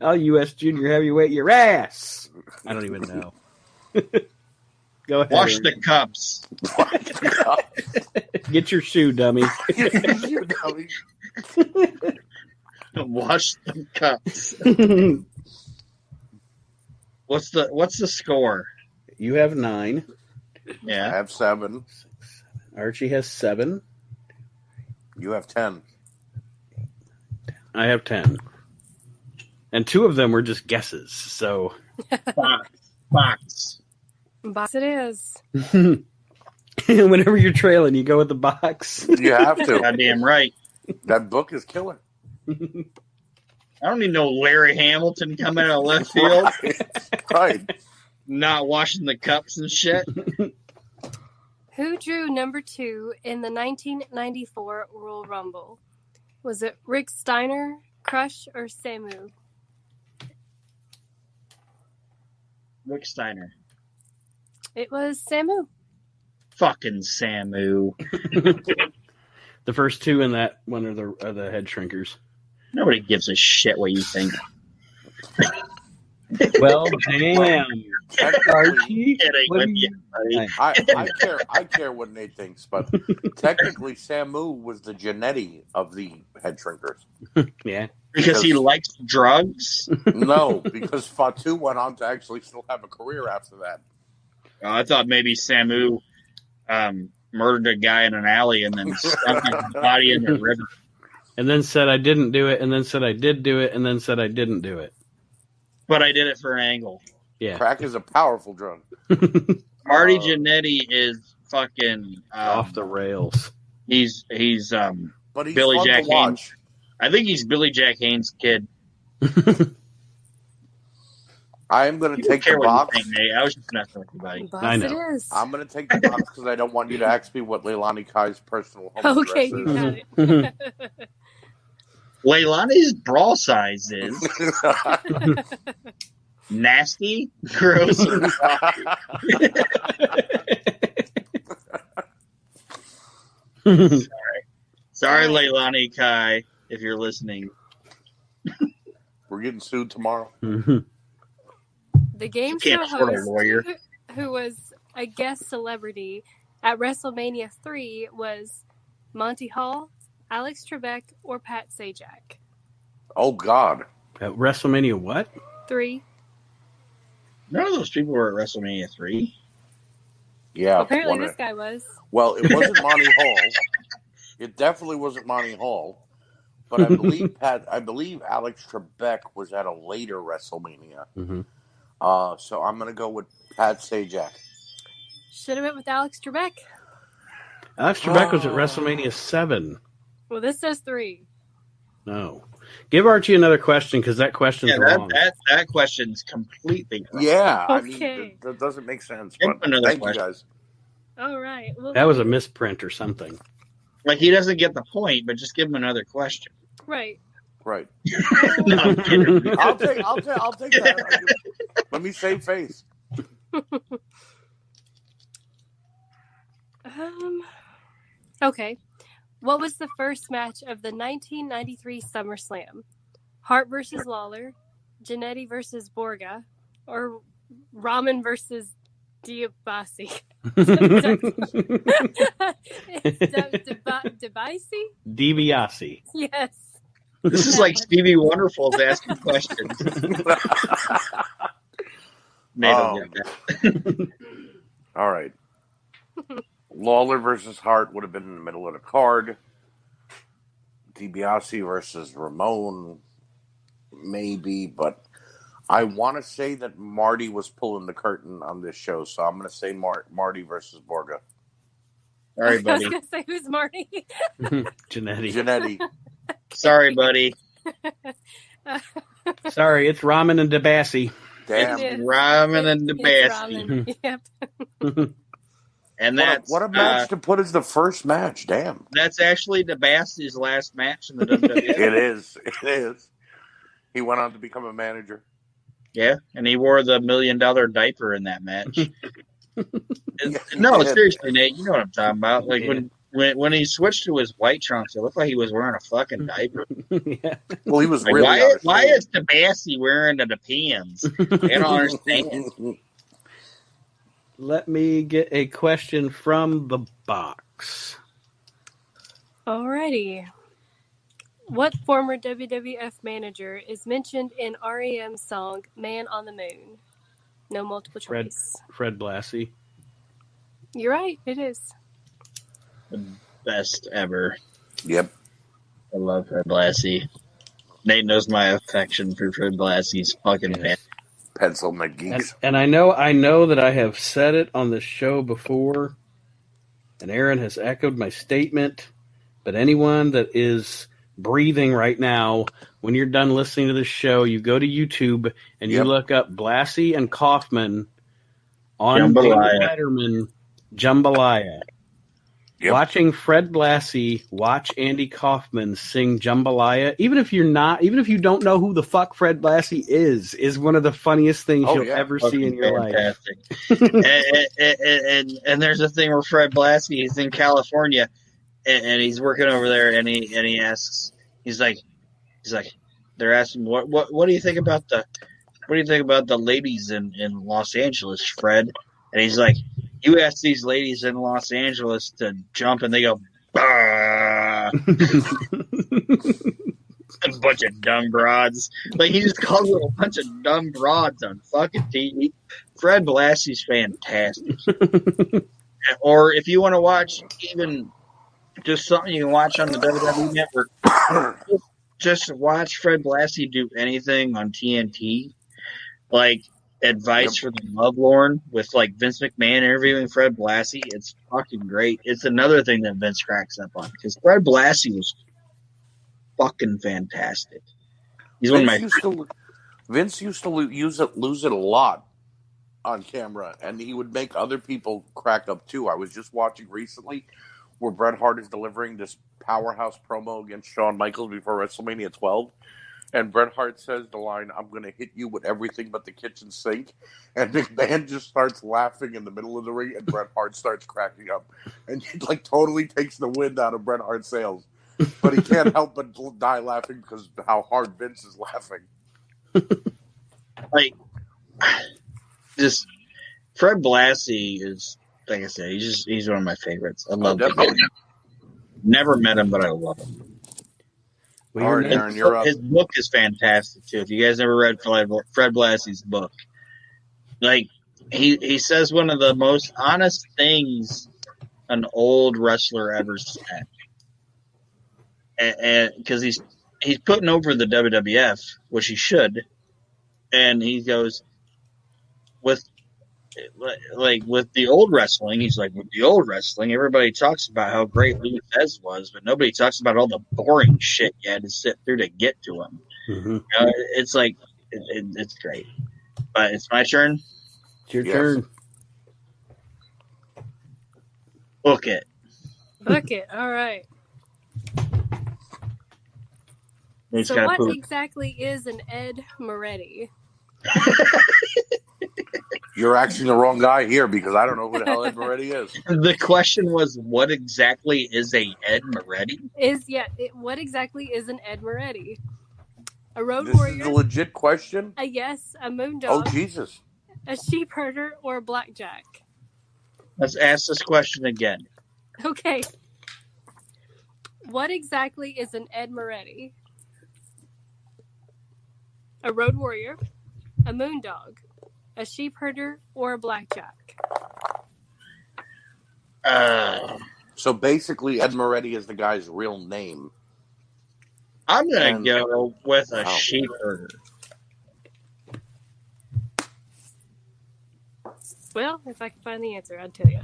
Speaker 1: I'll U.S. Junior Heavyweight your ass. I don't even know. Go ahead.
Speaker 3: Wash the cups.
Speaker 1: Get your shoe, dummy.
Speaker 3: Wash the cups. What's the score?
Speaker 1: You have 9.
Speaker 3: Yeah.
Speaker 2: I have 7.
Speaker 1: Archie has 7.
Speaker 2: You have 10.
Speaker 1: I have 10. And 2 of them were just guesses, so.
Speaker 3: Box.
Speaker 4: Box it is.
Speaker 1: Whenever you're trailing, you go with the box.
Speaker 2: You have to.
Speaker 3: Goddamn right.
Speaker 2: That book is killer.
Speaker 3: I don't need no Larry Hamilton coming out of left field.
Speaker 2: Right.
Speaker 3: Not washing the cups and shit.
Speaker 4: Who drew number 2 in the 1994 Royal Rumble? Was it Rick Steiner, Crush, or Samu?
Speaker 3: Rick Steiner.
Speaker 4: It was Samu.
Speaker 3: Fucking Samu.
Speaker 1: The first 2 in that one are the head shrinkers.
Speaker 3: Nobody gives a shit what you think.
Speaker 1: Well, damn. Archie,
Speaker 2: I care what Nate thinks, but technically Samu was the Janetti of the head shrinkers.
Speaker 1: Yeah.
Speaker 3: Because he likes drugs?
Speaker 2: No, because Fatu went on to actually still have a career after that.
Speaker 3: I thought maybe Samu murdered a guy in an alley and then stuck his body in the river.
Speaker 1: And then said I didn't do it, and then said I did do it, and then said I didn't do it.
Speaker 3: But I did it for an angle.
Speaker 1: Yeah.
Speaker 2: Crack is a powerful drug.
Speaker 3: Marty Jannetty is fucking
Speaker 1: off the rails.
Speaker 3: He's
Speaker 2: but he's
Speaker 3: Billy
Speaker 2: fun
Speaker 3: Jack
Speaker 2: to watch.
Speaker 3: Haynes. I think he's Billy Jack Haynes' kid.
Speaker 2: I am going to take the
Speaker 3: Care what you
Speaker 2: box.
Speaker 3: think, Nate. I was just messing with you, buddy.
Speaker 4: Box
Speaker 1: I know.
Speaker 4: it is.
Speaker 2: I'm going to take the box because I don't want you to ask me what Leilani Kai's personal home
Speaker 4: Okay,
Speaker 2: address
Speaker 4: you got
Speaker 2: is.
Speaker 4: it.
Speaker 3: Leilani's bra size is nasty, gross, and sorry, Leilani Kai, if you're listening.
Speaker 2: We're getting sued tomorrow.
Speaker 4: The game
Speaker 3: You
Speaker 4: show
Speaker 3: can't afford a
Speaker 4: host,
Speaker 3: lawyer.
Speaker 4: who was a guest celebrity at WrestleMania 3, was Monty Hall, Alex Trebek, or Pat Sajak.
Speaker 2: Oh, God.
Speaker 1: At WrestleMania what?
Speaker 4: 3.
Speaker 3: None of those people were at WrestleMania 3.
Speaker 2: Yeah.
Speaker 4: Apparently, this guy was.
Speaker 2: Well, it wasn't Monty Hall. It definitely wasn't Monty Hall. But I believe Alex Trebek was at a later WrestleMania.
Speaker 1: Mm-hmm.
Speaker 2: So I'm going to go with Pat Sajak.
Speaker 4: Should have went with Alex Trebek.
Speaker 1: Alex Trebek was at WrestleMania 7.
Speaker 4: Well, this says 3.
Speaker 1: No. Give Archie another question because that question's wrong.
Speaker 3: That question's completely wrong.
Speaker 2: Yeah. I
Speaker 4: Okay.
Speaker 2: mean, that doesn't make sense.
Speaker 3: Give
Speaker 2: But
Speaker 3: another
Speaker 2: thank
Speaker 3: question.
Speaker 2: you guys.
Speaker 4: All right. Well,
Speaker 1: That was a misprint or something.
Speaker 3: Like, he doesn't get the point, but just give him another question.
Speaker 4: right.
Speaker 2: Right.
Speaker 3: No, I'm kidding.
Speaker 2: I'll take that. Let me save face.
Speaker 4: Okay. What was the first match of the 1993 SummerSlam? Hart versus Lawler, Jannetty versus Borga, or Ramen versus Diabasi? Diabasi?
Speaker 1: DiBiase.
Speaker 4: Yes.
Speaker 3: This is like Stevie Wonderful's asking questions. Nate will get that.
Speaker 2: All right. Lawler versus Hart would have been in the middle of the card. DiBiase versus Ramon, maybe, but I want to say that Marty was pulling the curtain on this show, so I'm going to say Marty versus Borga.
Speaker 3: All right,
Speaker 4: I
Speaker 3: buddy.
Speaker 4: was going to say, who's Marty?
Speaker 1: Jannetty.
Speaker 3: Sorry, buddy.
Speaker 1: Sorry, it's Ramen and DiBiase.
Speaker 2: Damn.
Speaker 4: It is.
Speaker 3: Ramen and
Speaker 4: It's
Speaker 3: DiBiase.
Speaker 4: ramen. Yep.
Speaker 3: And that's
Speaker 2: What a match to put as the first match. Damn.
Speaker 3: that's actually DiBiase's last match in the WWE.
Speaker 2: It is. It is. He went on to become a manager.
Speaker 3: Yeah, and he wore the $1 million diaper in that match.
Speaker 2: Yeah, he
Speaker 3: No,
Speaker 2: did.
Speaker 3: seriously, Nate, you know what I'm talking about. Like
Speaker 1: Yeah.
Speaker 3: when he switched to his white trunks, it looked like he was wearing a fucking diaper.
Speaker 1: Yeah.
Speaker 2: Well, he was
Speaker 3: Like,
Speaker 2: really
Speaker 3: why is DiBiase wearing the pants? I don't understand.
Speaker 1: Let me get a question from the box.
Speaker 4: Alrighty. What former WWF manager is mentioned in REM's song Man on the Moon? No multiple choice.
Speaker 1: Fred Blassie.
Speaker 4: You're right, it is.
Speaker 3: The best ever.
Speaker 2: Yep.
Speaker 3: I love Fred Blassie. Nate knows my affection for Fred Blassie's fucking fan.
Speaker 2: Pencil McGeeks.
Speaker 1: And I know that I have said it on the show before, and Aaron has echoed my statement, but anyone that is breathing right now, when you're done listening to this show, you go to YouTube and you look up Blassie and Kaufman on David Letterman Jambalaya.
Speaker 2: Yep.
Speaker 1: Watching Fred Blassie watch Andy Kaufman sing Jambalaya, even if you don't know who the fuck Fred Blassie is one of the funniest things you'll ever see in your life.
Speaker 3: and there's a thing where Fred Blassie is in California and he's working over there and he asks, he's like they're asking what do you think about the ladies in Los Angeles, Fred? And he's like, you ask these ladies in Los Angeles to jump, and they go, bah! A bunch of dumb broads. Like, he just calls them a bunch of dumb broads on fucking TV. Fred Blassie's fantastic. Or if you want to watch even just something you can watch on the WWE Network, just watch Fred Blassie do anything on TNT. Like, Advice for the Lovelorn with like Vince McMahon interviewing Fred Blassie. It's fucking great. It's another thing that Vince cracks up on because Fred Blassie was fucking fantastic. He's one of my
Speaker 2: Vince used to lose it a lot on camera, and he would make other people crack up too. I was just watching recently where Bret Hart is delivering this powerhouse promo against Shawn Michaels before WrestleMania 12. And Bret Hart says the line, "I'm going to hit you with everything but the kitchen sink." And McMahon just starts laughing in the middle of the ring, and Bret Hart starts cracking up. And he totally takes the wind out of Bret Hart's sails. But he can't help but die laughing because of how hard Vince is laughing.
Speaker 3: Just Fred Blassie is, like I said, he's one of my favorites. I love him. Never met him, but I love him.
Speaker 1: Well,
Speaker 2: All right, Aaron, you're up.
Speaker 3: His book is fantastic too. If you guys never read Fred Blassie's book, he says one of the most honest things an old wrestler ever said, and because he's putting over the WWF, which he should, and he goes with the old wrestling, he's like, with the old wrestling, everybody talks about how great Lou Thesz was, but nobody talks about all the boring shit you had to sit through to get to him.
Speaker 1: Mm-hmm.
Speaker 3: It's like, it's great. But it's my turn.
Speaker 1: It's your turn.
Speaker 3: Book it.
Speaker 4: All right.
Speaker 3: It's
Speaker 4: So what exactly is an Ed Moretti?
Speaker 2: You're asking the wrong guy here because I don't know who the hell Ed Moretti is.
Speaker 3: The question was, what exactly is a Ed Moretti?
Speaker 4: What exactly is an Ed Moretti? A road
Speaker 2: This
Speaker 4: warrior?
Speaker 2: is a legit question?
Speaker 4: A moondog?
Speaker 2: Oh, Jesus.
Speaker 4: A sheep herder or a blackjack?
Speaker 3: Let's ask this question again.
Speaker 4: Okay. What exactly is an Ed Moretti? A road warrior? A moondog? A sheep herder or a blackjack?
Speaker 2: So basically, Ed Moretti is the guy's real name.
Speaker 3: I'm going to go with a sheep herder.
Speaker 4: Well, if I can find the answer, I'd tell you.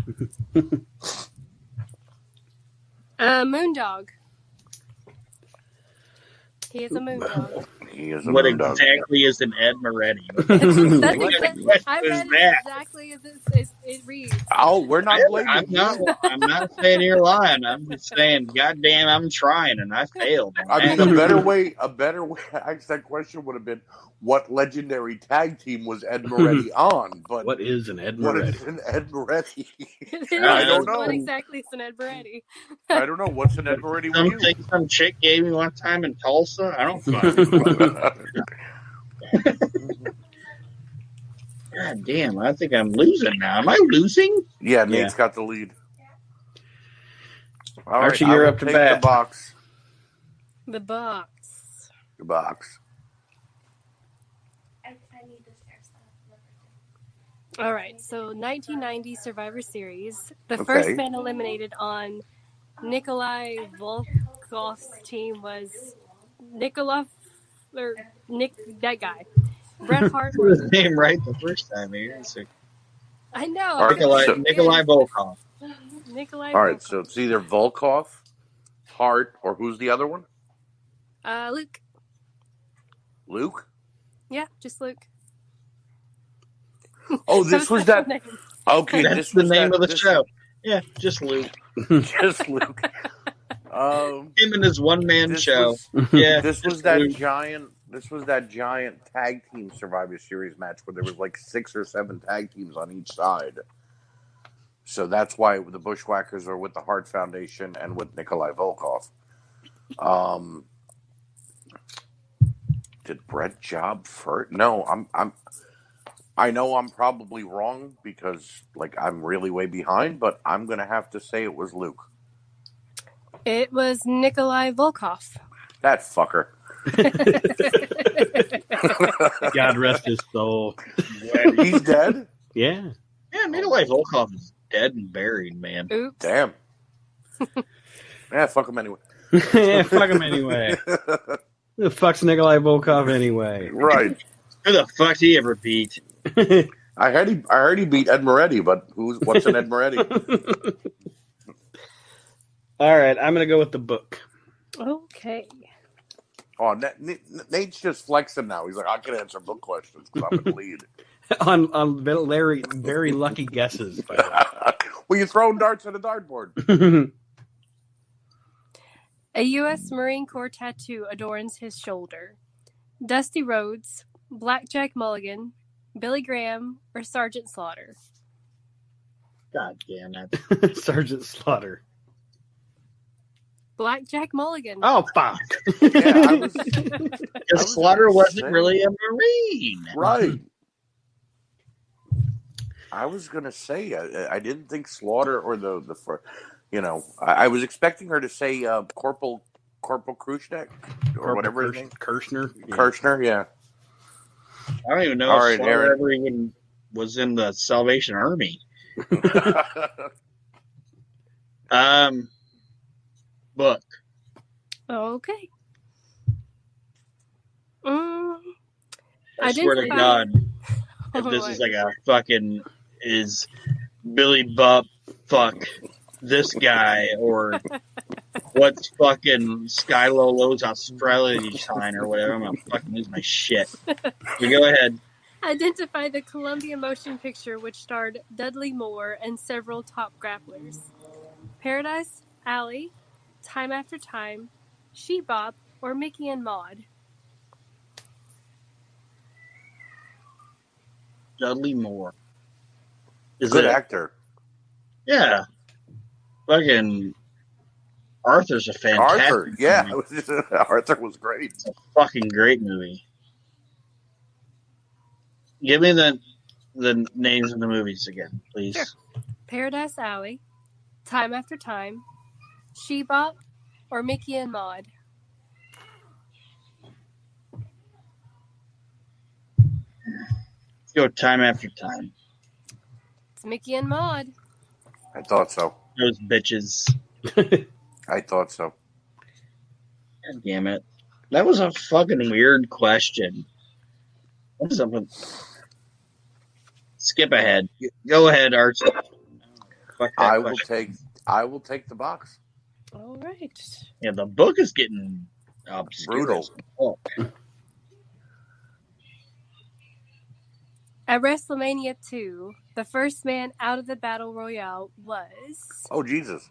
Speaker 4: Moondog. He is a moondog.
Speaker 3: What exactly is an Ed Moretti?
Speaker 4: I read it exactly as it reads.
Speaker 2: Oh, we're not blaming you.
Speaker 3: I'm not saying you're lying. I'm just saying, goddamn, I'm trying and I failed.
Speaker 2: I mean, a better way to ask that question would have been, what legendary tag team was Ed Moretti on? But
Speaker 1: what is an Ed Moretti?
Speaker 2: What is an Ed Moretti?
Speaker 4: I don't know. What exactly is an Ed Moretti?
Speaker 2: I don't know. What's an Ed Moretti with you?
Speaker 3: Some chick gave me one time in Tulsa. I don't fucking God damn, I think I'm losing now. Am I losing?
Speaker 2: Yeah, Nate's got the lead. All right,
Speaker 1: Archie, you're up to bat.
Speaker 2: The box.
Speaker 4: The box.
Speaker 2: The box.
Speaker 4: All right, so 1990 Survivor Series. The first man eliminated on Nikolai Volkov's team was Nick, that guy. Bret Hart.
Speaker 3: Put his name right the first time.
Speaker 4: I know.
Speaker 3: Nikolai Volkov.
Speaker 4: Nikolai.
Speaker 2: All right, so it's either Volkov, Hart, or who's the other one?
Speaker 4: Luke.
Speaker 2: Luke?
Speaker 4: Yeah, just Luke.
Speaker 2: Oh, this was that. Okay,
Speaker 3: that's
Speaker 2: this
Speaker 3: the
Speaker 2: was
Speaker 3: name of the show. Yeah, just Luke.
Speaker 2: Just Luke.
Speaker 3: Him and his one-man show.
Speaker 2: This was that giant tag team Survivor Series match where there was like 6 or 7 tag teams on each side. So that's why the Bushwhackers are with the Hart Foundation and with Nikolai Volkov. Did Bret job first? No, I know I'm probably wrong because I'm really way behind, but I'm gonna have to say it was Luke.
Speaker 4: It was Nikolai Volkov.
Speaker 2: That fucker.
Speaker 1: God rest his soul.
Speaker 2: He's dead?
Speaker 1: Yeah.
Speaker 3: Yeah, Nikolai Volkov is dead and buried, man.
Speaker 4: Oops.
Speaker 2: Damn. Yeah, fuck him anyway.
Speaker 1: Yeah, fuck him anyway. Who the fuck's Nikolai Volkov anyway?
Speaker 2: Right.
Speaker 3: Who the fuck did he ever beat?
Speaker 2: I heard he beat Ed Moretti, but what's an Ed Moretti?
Speaker 1: All right, I'm going to go with the book.
Speaker 4: Okay.
Speaker 2: Oh, Nate's just flexing now. He's like, I can answer book questions because I'm in the lead.
Speaker 1: on very, very lucky guesses. By the way.
Speaker 2: Well, you throwing darts at a dartboard.
Speaker 4: A U.S. Marine Corps tattoo adorns his shoulder. Dusty Rhodes, Blackjack Mulligan, Billy Graham, or Sergeant Slaughter?
Speaker 3: God damn it.
Speaker 1: Sergeant Slaughter.
Speaker 4: Blackjack Mulligan.
Speaker 1: Oh, fuck.
Speaker 2: Yeah,
Speaker 3: Because Slaughter wasn't really a Marine.
Speaker 2: Right. I was going to say, I didn't think Slaughter or the I was expecting her to say Corporal Khrushchev or whatever his name.
Speaker 1: Kirshner.
Speaker 2: Yeah. Kirshner, yeah.
Speaker 3: I don't even know if Slaughter ever even was in the Salvation Army. Book.
Speaker 4: Okay.
Speaker 3: I swear to God, if this is like a fucking is Billy Bupp fuck this guy or what's fucking Sky Lolo's Australia sign or whatever, I'm gonna fucking lose my shit. You go ahead.
Speaker 4: Identify the Columbia motion picture which starred Dudley Moore and several top grapplers. Paradise Alley, Time After Time, She-Bop, or Mickey and Maude?
Speaker 3: Dudley Moore.
Speaker 2: Good actor.
Speaker 3: Yeah. Fucking Arthur's a fantastic
Speaker 2: Arthur, yeah.
Speaker 3: movie.
Speaker 2: Arthur was great.
Speaker 3: It's a fucking great movie. Give me the names of the movies again, please.
Speaker 4: Sure. Paradise Alley, Time After Time, She-Bop, or Mickey and Maude?
Speaker 3: Let's go Time After Time.
Speaker 4: It's Mickey and Maude.
Speaker 2: I thought so.
Speaker 3: Those bitches.
Speaker 2: I thought so.
Speaker 3: God damn it. That was a fucking weird question. What's up with... Skip ahead. Go ahead, Archie.
Speaker 2: I will take the box.
Speaker 4: All right.
Speaker 3: Yeah, the book is getting obscure.
Speaker 2: Brutal.
Speaker 4: At WrestleMania 2, the first man out of the Battle Royale was...
Speaker 2: Oh, Jesus.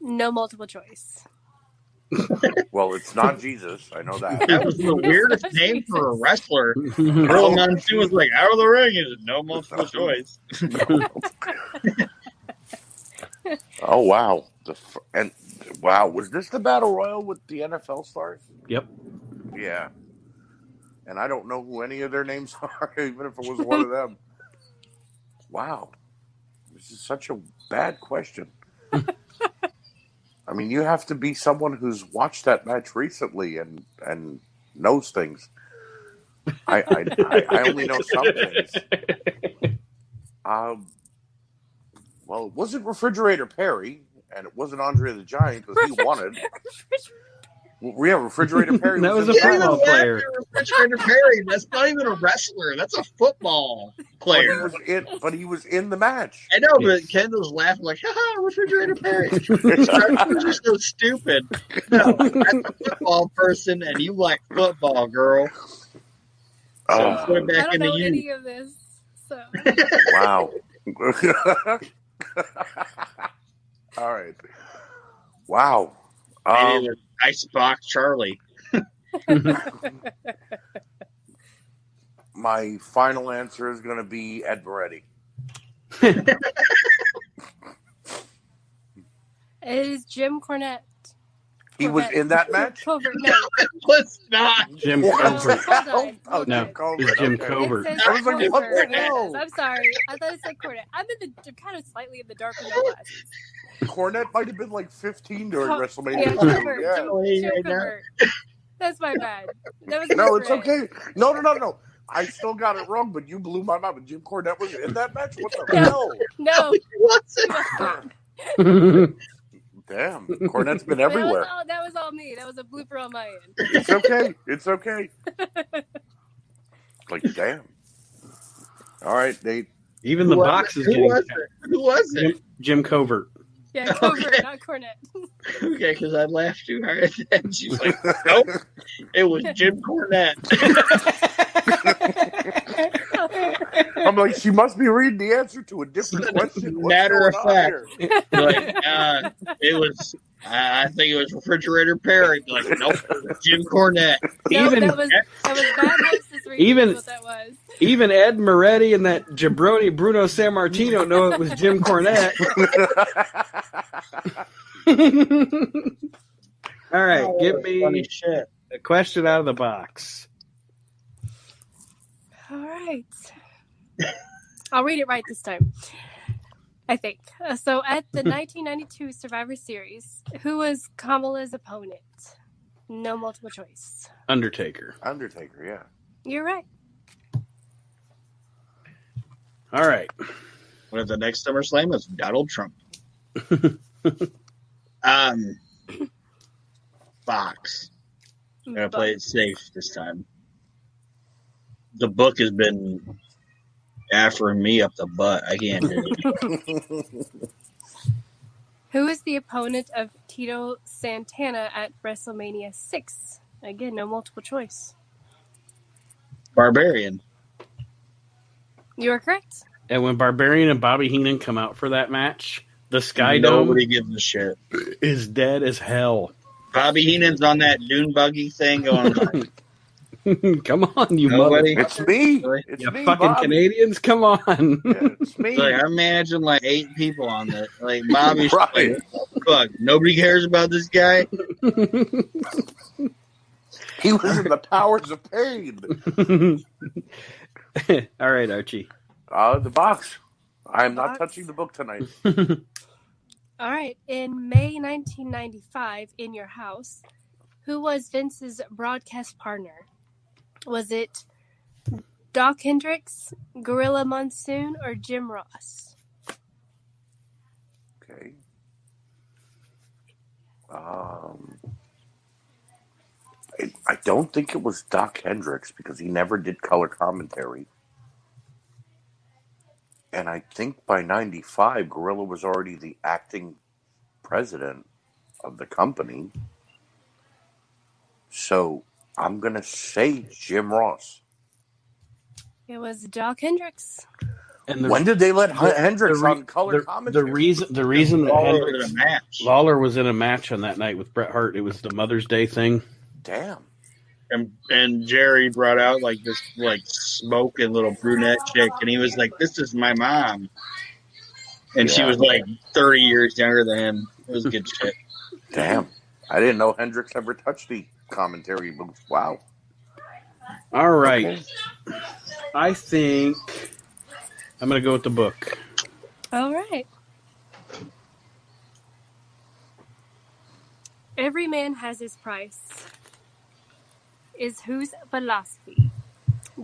Speaker 4: No multiple choice.
Speaker 2: Well, it's not Jesus. I know that.
Speaker 3: That was the weirdest name for a wrestler. Earl Monsoon was like, out of the ring is no multiple choice.
Speaker 2: Oh, wow. Wow, was this the Battle Royal with the NFL stars?
Speaker 1: Yep.
Speaker 2: Yeah. And I don't know who any of their names are, even if it was one of them. Wow. This is such a bad question. I mean, you have to be someone who's watched that match recently and knows things. I only know some things. Well, it wasn't Refrigerator Perry, and it wasn't Andre the Giant because he wanted. Yeah, Refrigerator Perry.
Speaker 1: That was a football player.
Speaker 3: Refrigerator Perry. That's not even a wrestler. That's a football player.
Speaker 2: But he was in the match.
Speaker 3: I know, but Kendall's laughing like, haha, Refrigerator Perry. You're just so stupid. No, that's a football person, and you like football, girl. So
Speaker 4: I don't know any of this. So.
Speaker 2: Wow. All right. Wow.
Speaker 3: Maybe it was Icebox Charlie.
Speaker 2: My final answer is going to be Ed Moretti.
Speaker 4: It is Jim Cornette.
Speaker 2: He was in that match?
Speaker 4: Covert, no.
Speaker 3: It was not.
Speaker 1: Jim Covert.
Speaker 4: Hold
Speaker 1: No,
Speaker 4: on.
Speaker 1: it's Jim Covert.
Speaker 4: It says
Speaker 2: I was like, what the
Speaker 4: Covert.
Speaker 2: hell?
Speaker 4: I'm sorry. I thought it said Cornette. I'm kind of slightly in the dark with my glasses.
Speaker 2: Cornette might have been like 15 during WrestleMania.
Speaker 4: Yeah, Covert.
Speaker 2: Yeah.
Speaker 4: Jim Covert. That's my bad. That was
Speaker 2: No, it's
Speaker 4: incorrect.
Speaker 2: okay. No. I still got it wrong, but you blew my mind. But Jim Cornette was in that match? What the hell?
Speaker 4: No.
Speaker 3: He wasn't.
Speaker 2: Damn. Cornette's been everywhere.
Speaker 4: That was all me. That was a blooper on my end.
Speaker 2: It's okay. It's okay. Like, damn. All right, Nate.
Speaker 1: Even the box is getting...
Speaker 3: Who was it?
Speaker 1: Jim Covert.
Speaker 4: Yeah, Covert,
Speaker 3: Okay.
Speaker 4: not Cornette.
Speaker 3: Okay, because I laughed too hard. And she's like, nope, it was Jim Cornette.
Speaker 2: I'm like, she must be reading the answer to a different question. What's
Speaker 3: Matter of
Speaker 2: going on
Speaker 3: fact.
Speaker 2: here?
Speaker 3: Like, it was, I think it was Refrigerator Perry. Like, nope, it was Jim Cornette.
Speaker 4: No,
Speaker 1: Even
Speaker 4: that was bad hostess reading.
Speaker 1: Even-
Speaker 4: That's what that was.
Speaker 1: even Ed Moretti and that jabroni Bruno Sammartino know it was Jim Cornette. All right,
Speaker 3: Oh,
Speaker 1: give me
Speaker 3: funny shit.
Speaker 1: a question out of the box.
Speaker 4: All right. I'll read it right this time, I think. So at the 1992 Survivor Series, who was Kamala's opponent? No multiple choice.
Speaker 1: Undertaker.
Speaker 2: Undertaker, yeah.
Speaker 4: You're right.
Speaker 1: All right.
Speaker 3: What if the next SummerSlam was Donald Trump? Fox. I'm going to play it safe this time. The book has been offering me up the butt. I can't do it.
Speaker 4: Who is the opponent of Tito Santana at WrestleMania 6? Again, no multiple choice.
Speaker 3: Barbarian.
Speaker 4: You are correct.
Speaker 1: And when Barbarian and Bobby Heenan come out for that match, the Sky
Speaker 3: Nobody
Speaker 1: Dome
Speaker 3: gives a shit.
Speaker 1: is dead as hell.
Speaker 3: Bobby Heenan's on that dune buggy thing going like,
Speaker 1: Come on, you
Speaker 3: Nobody-
Speaker 2: It's me.
Speaker 3: Really?
Speaker 2: It's
Speaker 1: you
Speaker 2: me,
Speaker 1: fucking
Speaker 2: Bobby.
Speaker 1: Canadians. Come on.
Speaker 2: Yeah, it's me.
Speaker 3: like I'm managing like 8 people on that. Like Bobby's
Speaker 2: Right.
Speaker 3: like, fuck, nobody cares about this guy.
Speaker 2: He was in the Powers of Pain.
Speaker 1: All right, Archie.
Speaker 2: The box. I am not
Speaker 4: Box.
Speaker 2: touching the book tonight.
Speaker 4: All right. In May 1995, in your house, who was Vince's broadcast partner? Was it Doc Hendricks, Gorilla Monsoon, or Jim Ross?
Speaker 2: Okay. I don't think it was Doc Hendricks because he never did color commentary. And I think by 95, Gorilla was already the acting president of the company. So I'm going to say Jim Ross.
Speaker 4: It was Doc Hendricks.
Speaker 1: And
Speaker 2: When did they let Hendricks
Speaker 1: the re-
Speaker 2: on color
Speaker 1: the
Speaker 2: commentary?
Speaker 1: reason that
Speaker 3: Lawler
Speaker 1: Hendricks,
Speaker 3: was in a match.
Speaker 1: Lawler was in a match on that night with Bret Hart, it was the Mother's Day thing.
Speaker 2: Damn.
Speaker 3: And Jerry brought out like this like smoking little brunette chick, and he was like, "This is my mom," and she
Speaker 2: Yeah.
Speaker 3: was like 30 years younger than him. It was good shit.
Speaker 2: Damn. I didn't know Hendricks ever touched the commentary booth. Wow.
Speaker 1: All right.
Speaker 2: Okay.
Speaker 1: I think I'm going to go with the book.
Speaker 4: All right. Every man has his price. Is whose philosophy?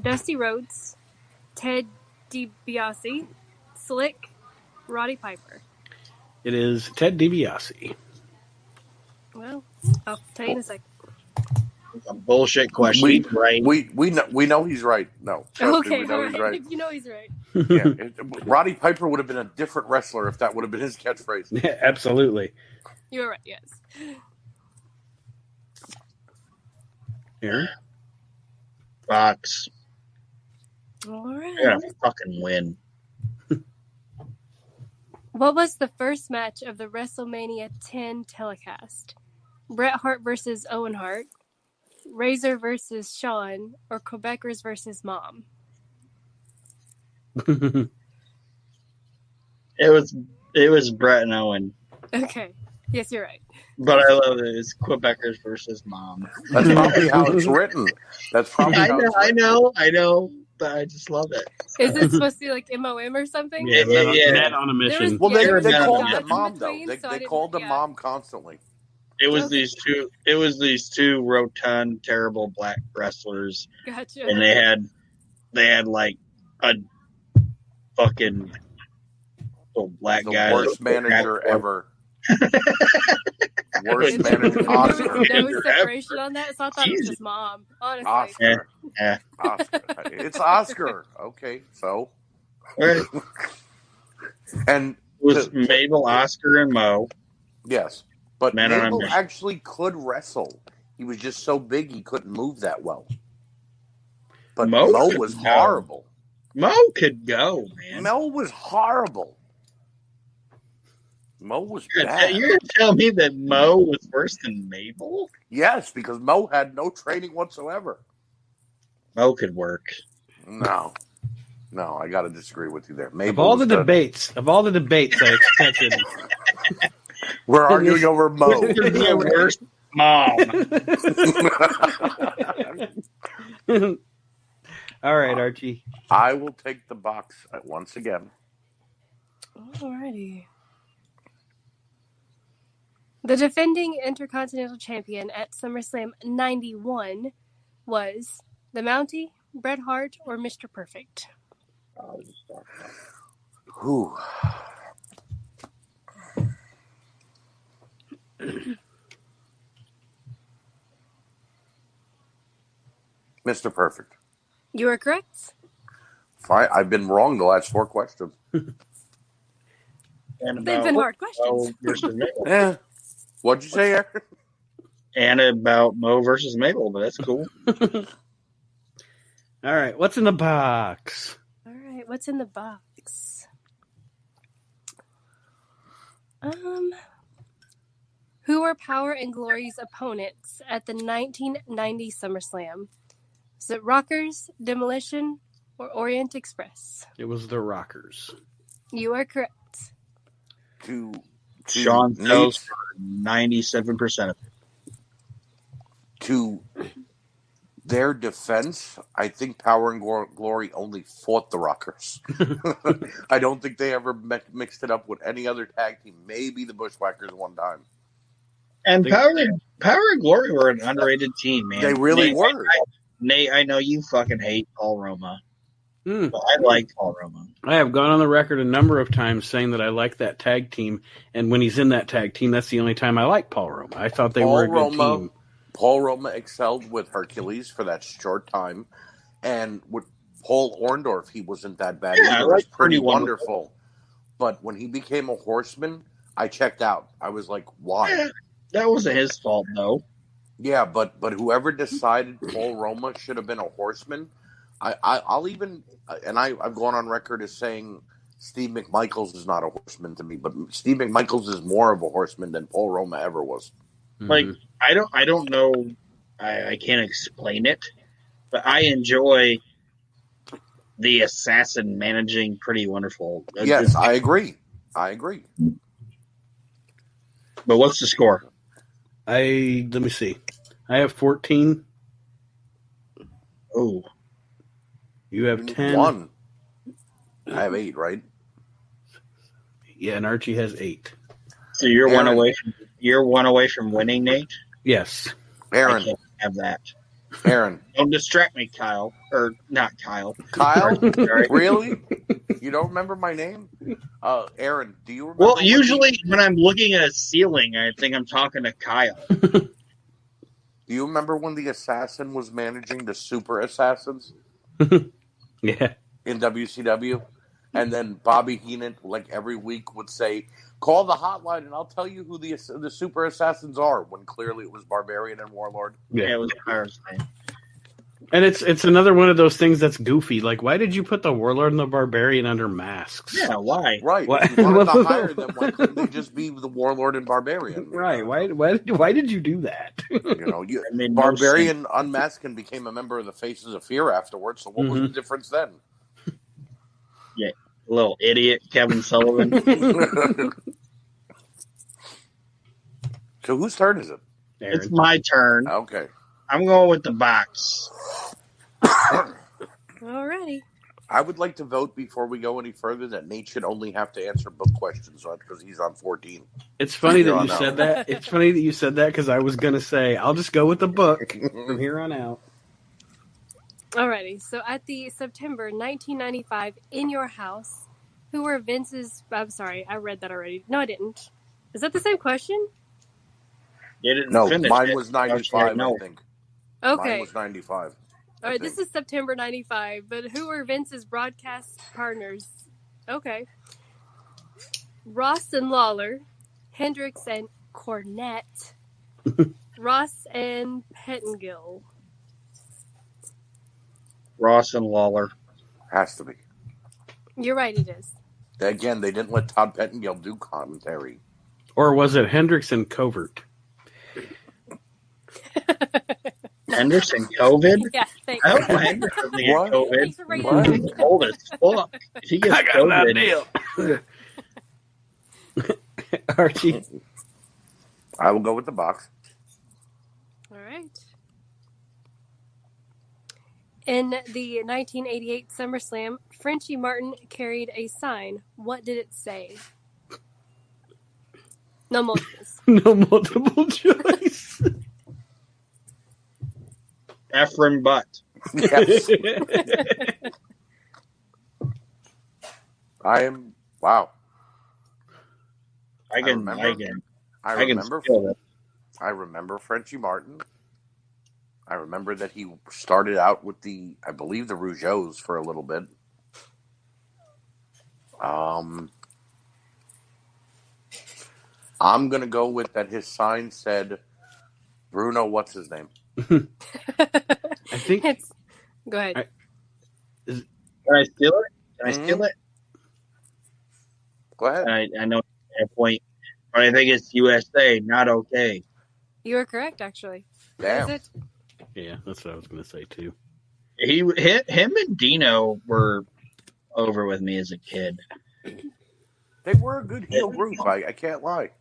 Speaker 4: Dusty Rhodes, Ted DiBiase, Slick, Roddy Piper.
Speaker 1: It is Ted DiBiase.
Speaker 4: Well, I'll tell you in a second.
Speaker 3: A bullshit question,
Speaker 2: We-
Speaker 3: right?
Speaker 2: We know he's right. No. Trust me,
Speaker 4: Okay,
Speaker 2: we know
Speaker 4: all
Speaker 2: he's
Speaker 4: right.
Speaker 2: right.
Speaker 4: You know he's right.
Speaker 2: Yeah, Roddy Piper would have been a different wrestler if that would have been his catchphrase.
Speaker 1: Yeah, absolutely.
Speaker 4: You were right, yes.
Speaker 1: Aaron?
Speaker 3: Fox.
Speaker 4: All right.
Speaker 3: I gotta fucking win.
Speaker 4: What was the first match of the WrestleMania 10 telecast? Bret Hart versus Owen Hart, Razor versus Shawn, or Quebecers versus Mom?
Speaker 3: It was Brett and Owen,
Speaker 4: Okay. Yes, you're right.
Speaker 3: but I love it. It's Quebecers versus Mom.
Speaker 2: That's probably how it's written. That's probably how it's written.
Speaker 3: I know, but I just love it.
Speaker 4: Is it supposed to be like MOM or something?
Speaker 3: Yeah, yeah.
Speaker 1: Man on a mission.
Speaker 2: Well,
Speaker 4: Yeah,
Speaker 2: they
Speaker 4: there was
Speaker 2: called
Speaker 3: dots
Speaker 2: them
Speaker 4: in
Speaker 2: mom though.
Speaker 4: between, so I
Speaker 2: They
Speaker 4: didn't-
Speaker 2: called them
Speaker 4: yeah.
Speaker 2: mom constantly.
Speaker 3: It was
Speaker 4: Okay.
Speaker 3: these two. It was these two rotund, terrible black wrestlers,
Speaker 4: Gotcha.
Speaker 3: and they had like a fucking little black
Speaker 2: The
Speaker 3: guy.
Speaker 2: worst manager ever. Worst
Speaker 4: There
Speaker 2: manager,
Speaker 4: was
Speaker 2: Oscar.
Speaker 4: no separation on that, so I thought it was just Mom. Honestly.
Speaker 2: Oscar.
Speaker 3: Yeah.
Speaker 2: Oscar. It's Oscar. Okay, so
Speaker 3: Right.
Speaker 2: and
Speaker 3: was Mabel, Oscar, and Mo.
Speaker 2: Yes. But
Speaker 3: Man on a
Speaker 2: Mabel
Speaker 3: mission.
Speaker 2: actually could wrestle. He was just so big he couldn't move that well. But
Speaker 3: Mo
Speaker 2: Mo
Speaker 3: could
Speaker 2: was
Speaker 3: go.
Speaker 2: horrible.
Speaker 3: Mo could go, man.
Speaker 2: Mo was horrible. Mo was bad.
Speaker 3: You're going to tell me that Mo was worse than Mabel?
Speaker 2: Yes, because Mo had no training whatsoever.
Speaker 3: Mo could work.
Speaker 2: No, I got to disagree with you there. Mabel
Speaker 1: Of all
Speaker 2: was
Speaker 1: the
Speaker 2: good.
Speaker 1: debates I expected.
Speaker 2: We're arguing over Mo.
Speaker 3: Who's the worst mom?
Speaker 1: All right, Archie.
Speaker 2: I will take the box once again.
Speaker 4: Alrighty. The defending Intercontinental Champion at SummerSlam 91 was the Mountie, Bret Hart, or Mr. Perfect.
Speaker 2: Whew. Mr. Perfect.
Speaker 4: You are correct.
Speaker 2: Fine. I've been wrong the last 4 questions.
Speaker 3: And
Speaker 4: They've been hard questions.
Speaker 3: Mo versus Mabel.
Speaker 2: Yeah. What'd you say, Aaron?
Speaker 3: And about Mo versus Mabel, but that's cool.
Speaker 1: All right, what's in the box?
Speaker 4: All right, what's in the box? Who were Power and Glory's opponents at the 1990 SummerSlam? Was it Rockers, Demolition, or Orient Express?
Speaker 1: It was the Rockers.
Speaker 4: You are correct.
Speaker 3: Sean knows for 97% of it.
Speaker 2: To their defense, I think Power and Glory only fought the Rockers. I don't think they ever mixed it up with any other tag team. Maybe the Bushwhackers one time.
Speaker 3: And Power and Glory were an underrated team, man.
Speaker 2: They really were.
Speaker 3: Nate, I know you fucking hate Paul Roma.
Speaker 1: Mm.
Speaker 3: But I like Paul Roma.
Speaker 1: I have gone on the record a number of times saying that I like that tag team, and when he's in that tag team, that's the only time I like Paul Roma. I thought they were a good team.
Speaker 2: Paul Roma excelled with Hercules for that short time, and with Paul Orndorff, he wasn't that bad.
Speaker 3: Yeah,
Speaker 2: He was pretty wonderful. But when he became a horseman, I checked out. I was like, why?
Speaker 3: Yeah, that wasn't his fault, though.
Speaker 2: Yeah, but whoever decided Paul Roma should have been a horseman, I'll even, and I've gone on record as saying Steve McMichaels is not a horseman to me, but Steve McMichaels is more of a horseman than Paul Roma ever was.
Speaker 3: Like, I don't know, I can't explain it, but I enjoy the assassin managing Pretty Wonderful.
Speaker 2: Yes, I agree.
Speaker 3: But what's the score?
Speaker 1: Let me see. I have 14.
Speaker 3: Oh.
Speaker 1: You have 10.
Speaker 2: 1. I have 8, right?
Speaker 1: Yeah, and Archie has 8.
Speaker 3: So you're one away from winning, Nate?
Speaker 1: Yes.
Speaker 2: Aaron.
Speaker 3: I can't have that.
Speaker 2: Aaron.
Speaker 3: Don't distract me, Kyle. Or not Kyle.
Speaker 2: Kyle?
Speaker 3: Sorry.
Speaker 2: Really? You don't remember my name? Aaron, do you remember?
Speaker 3: Well, usually when I'm looking at a ceiling, I think I'm talking to Kyle.
Speaker 2: Do you remember when the Assassin was managing the Super Assassins?
Speaker 1: Yeah.
Speaker 2: In WCW? And then Bobby Heenan, like every week, would say, call the hotline and I'll tell you who the Super Assassins are, when clearly it was Barbarian and Warlord.
Speaker 3: Yeah, it was Kyle's name.
Speaker 1: And it's another one of those things that's goofy. Like, why did you put the Warlord and the Barbarian under masks?
Speaker 3: Yeah, why?
Speaker 2: Right.
Speaker 1: Why?
Speaker 2: If you wanted to hire them, why couldn't they just be the Warlord and Barbarian?
Speaker 1: Right. Why did you do that?
Speaker 2: Barbarian unmasked and became a member of the Faces of Fear afterwards, so what was the difference then?
Speaker 3: Yeah, little idiot Kevin Sullivan.
Speaker 2: So whose turn is it?
Speaker 1: Aaron.
Speaker 3: It's my turn.
Speaker 2: Okay.
Speaker 3: I'm going with the box.
Speaker 4: Alrighty.
Speaker 2: I would like to vote before we go any further that Nate should only have to answer book questions because he's on 14.
Speaker 1: It's funny that you
Speaker 2: out.
Speaker 1: said that. It's funny that you said that because I was going to say, I'll just go with the book from here on out.
Speaker 4: Alrighty. So at the September 1995 In Your House, who were Vince's... I'm sorry, I read that already. No, I didn't. Is that the same question?
Speaker 3: You didn't
Speaker 2: No,
Speaker 3: finish
Speaker 2: mine
Speaker 3: it.
Speaker 2: was 95,
Speaker 3: No.
Speaker 2: I think.
Speaker 4: Okay.
Speaker 2: Mine was 95.
Speaker 4: All right, this is September 95, but who were Vince's broadcast partners? Okay. Ross and Lawler, Hendrix and Cornette, Ross and Pettingill.
Speaker 3: Ross and Lawler.
Speaker 2: Has to be.
Speaker 4: You're right, it is.
Speaker 2: Again, they didn't let Todd Pettingill do commentary.
Speaker 1: Or was it Hendrix and Covert?
Speaker 3: Henderson COVID?
Speaker 4: Yeah, thanks.
Speaker 3: I hope Henderson doesn't get
Speaker 2: What?
Speaker 3: COVID.
Speaker 4: Thanks for bringing
Speaker 2: What?
Speaker 4: it
Speaker 3: He's cold as fuck. If he gets
Speaker 1: I got an
Speaker 3: COVID,
Speaker 1: idea. Archie.
Speaker 2: I will go with the box.
Speaker 4: All right. In the 1988 SummerSlam, Frenchie Martin carried a sign. What did it say? No multiples.
Speaker 1: No multiple choice.
Speaker 3: Efren Butt.
Speaker 2: Yes. I am. Wow.
Speaker 3: I can feel it.
Speaker 2: I remember Frenchie Martin. I remember that he started out with I believe the Rougeaus for a little bit. I'm gonna go with that. His sign said, "Bruno, what's his name?"
Speaker 1: I think.
Speaker 4: Go ahead.
Speaker 3: Can I steal it? Can I steal it?
Speaker 2: Go ahead.
Speaker 3: I know that point, but I think it's USA, not okay.
Speaker 4: You were correct, actually.
Speaker 2: Damn.
Speaker 4: Is it?
Speaker 1: Yeah, that's what I was going to say too.
Speaker 3: Him and Dino were over with me as a kid.
Speaker 2: They were a good heel group. I can't lie.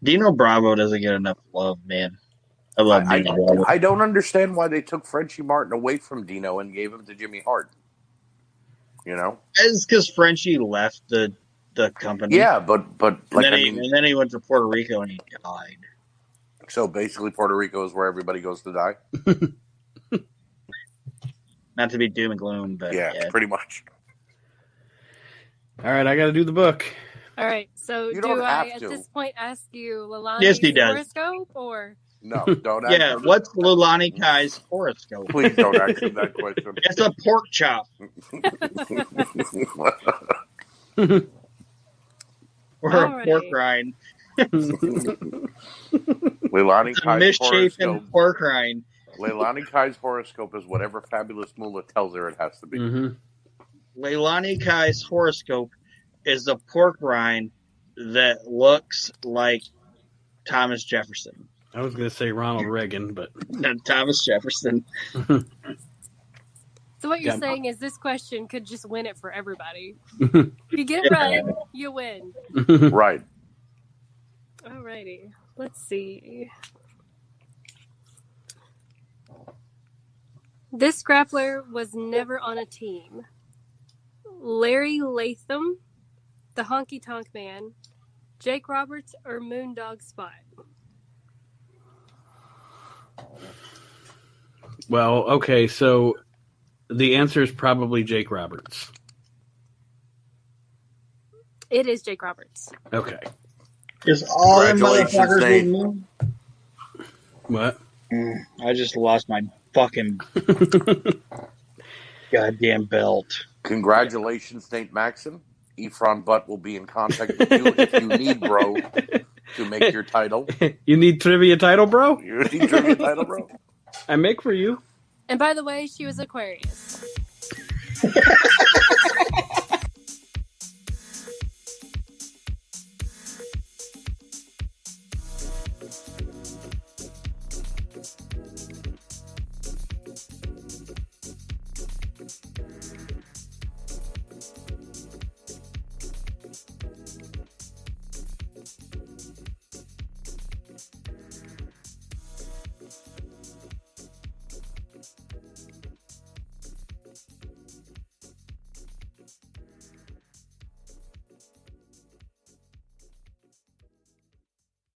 Speaker 3: Dino Bravo doesn't get enough love, man. I love Dino Bravo.
Speaker 2: I don't understand why they took Frenchie Martin away from Dino and gave him to Jimmy Hart. You know?
Speaker 3: It's because Frenchie left the company.
Speaker 2: Yeah, but like
Speaker 3: and then he went to Puerto Rico and he died.
Speaker 2: So basically, Puerto Rico is where everybody goes to die.
Speaker 3: Not to be doom and gloom, but
Speaker 2: Yeah, pretty much.
Speaker 1: All right, I got to do the book.
Speaker 4: All right. So
Speaker 2: You
Speaker 4: do
Speaker 2: don't
Speaker 4: I,
Speaker 2: have
Speaker 4: at
Speaker 2: to.
Speaker 4: this point, ask you Lalani's
Speaker 3: Yes, he does.
Speaker 4: horoscope, or?
Speaker 2: No, don't ask
Speaker 3: yeah. What's Lulani Kai's horoscope?
Speaker 2: Please don't ask him that question.
Speaker 3: It's a pork chop or a
Speaker 4: Alrighty.
Speaker 3: pork rind.
Speaker 2: Leilani
Speaker 3: A
Speaker 2: Kai's
Speaker 3: misshapen
Speaker 2: horoscope.
Speaker 3: pork rind.
Speaker 2: Leilani Kai's horoscope is whatever Fabulous Moolah tells her it has to be.
Speaker 1: Mm-hmm.
Speaker 3: Leilani Kai's horoscope is a pork rind that looks like Thomas Jefferson.
Speaker 1: I was going to say Ronald Reagan, but
Speaker 3: No, Thomas Jefferson.
Speaker 4: So what you're
Speaker 1: Yeah.
Speaker 4: saying is this question could just win it for everybody. If you get it right, you win.
Speaker 2: Right.
Speaker 4: Alrighty. Let's see. This grappler was never on a team. Larry Latham, the Honky Tonk Man, Jake Roberts, or Moondog Spot?
Speaker 1: well, okay, so the answer is probably Jake Roberts.
Speaker 4: It is Jake Roberts.
Speaker 1: Okay.
Speaker 3: Is all them
Speaker 2: Congratulations,
Speaker 3: motherfuckers
Speaker 2: Nate.
Speaker 3: with me?
Speaker 1: What?
Speaker 3: I just lost my fucking goddamn belt.
Speaker 2: Congratulations, Nate Maxson. Ephron Butt will be in contact with you if you need, bro, to make your title.
Speaker 1: You need trivia title, bro?
Speaker 2: You need your title, bro?
Speaker 1: I make for you.
Speaker 4: And by the way, she was Aquarius.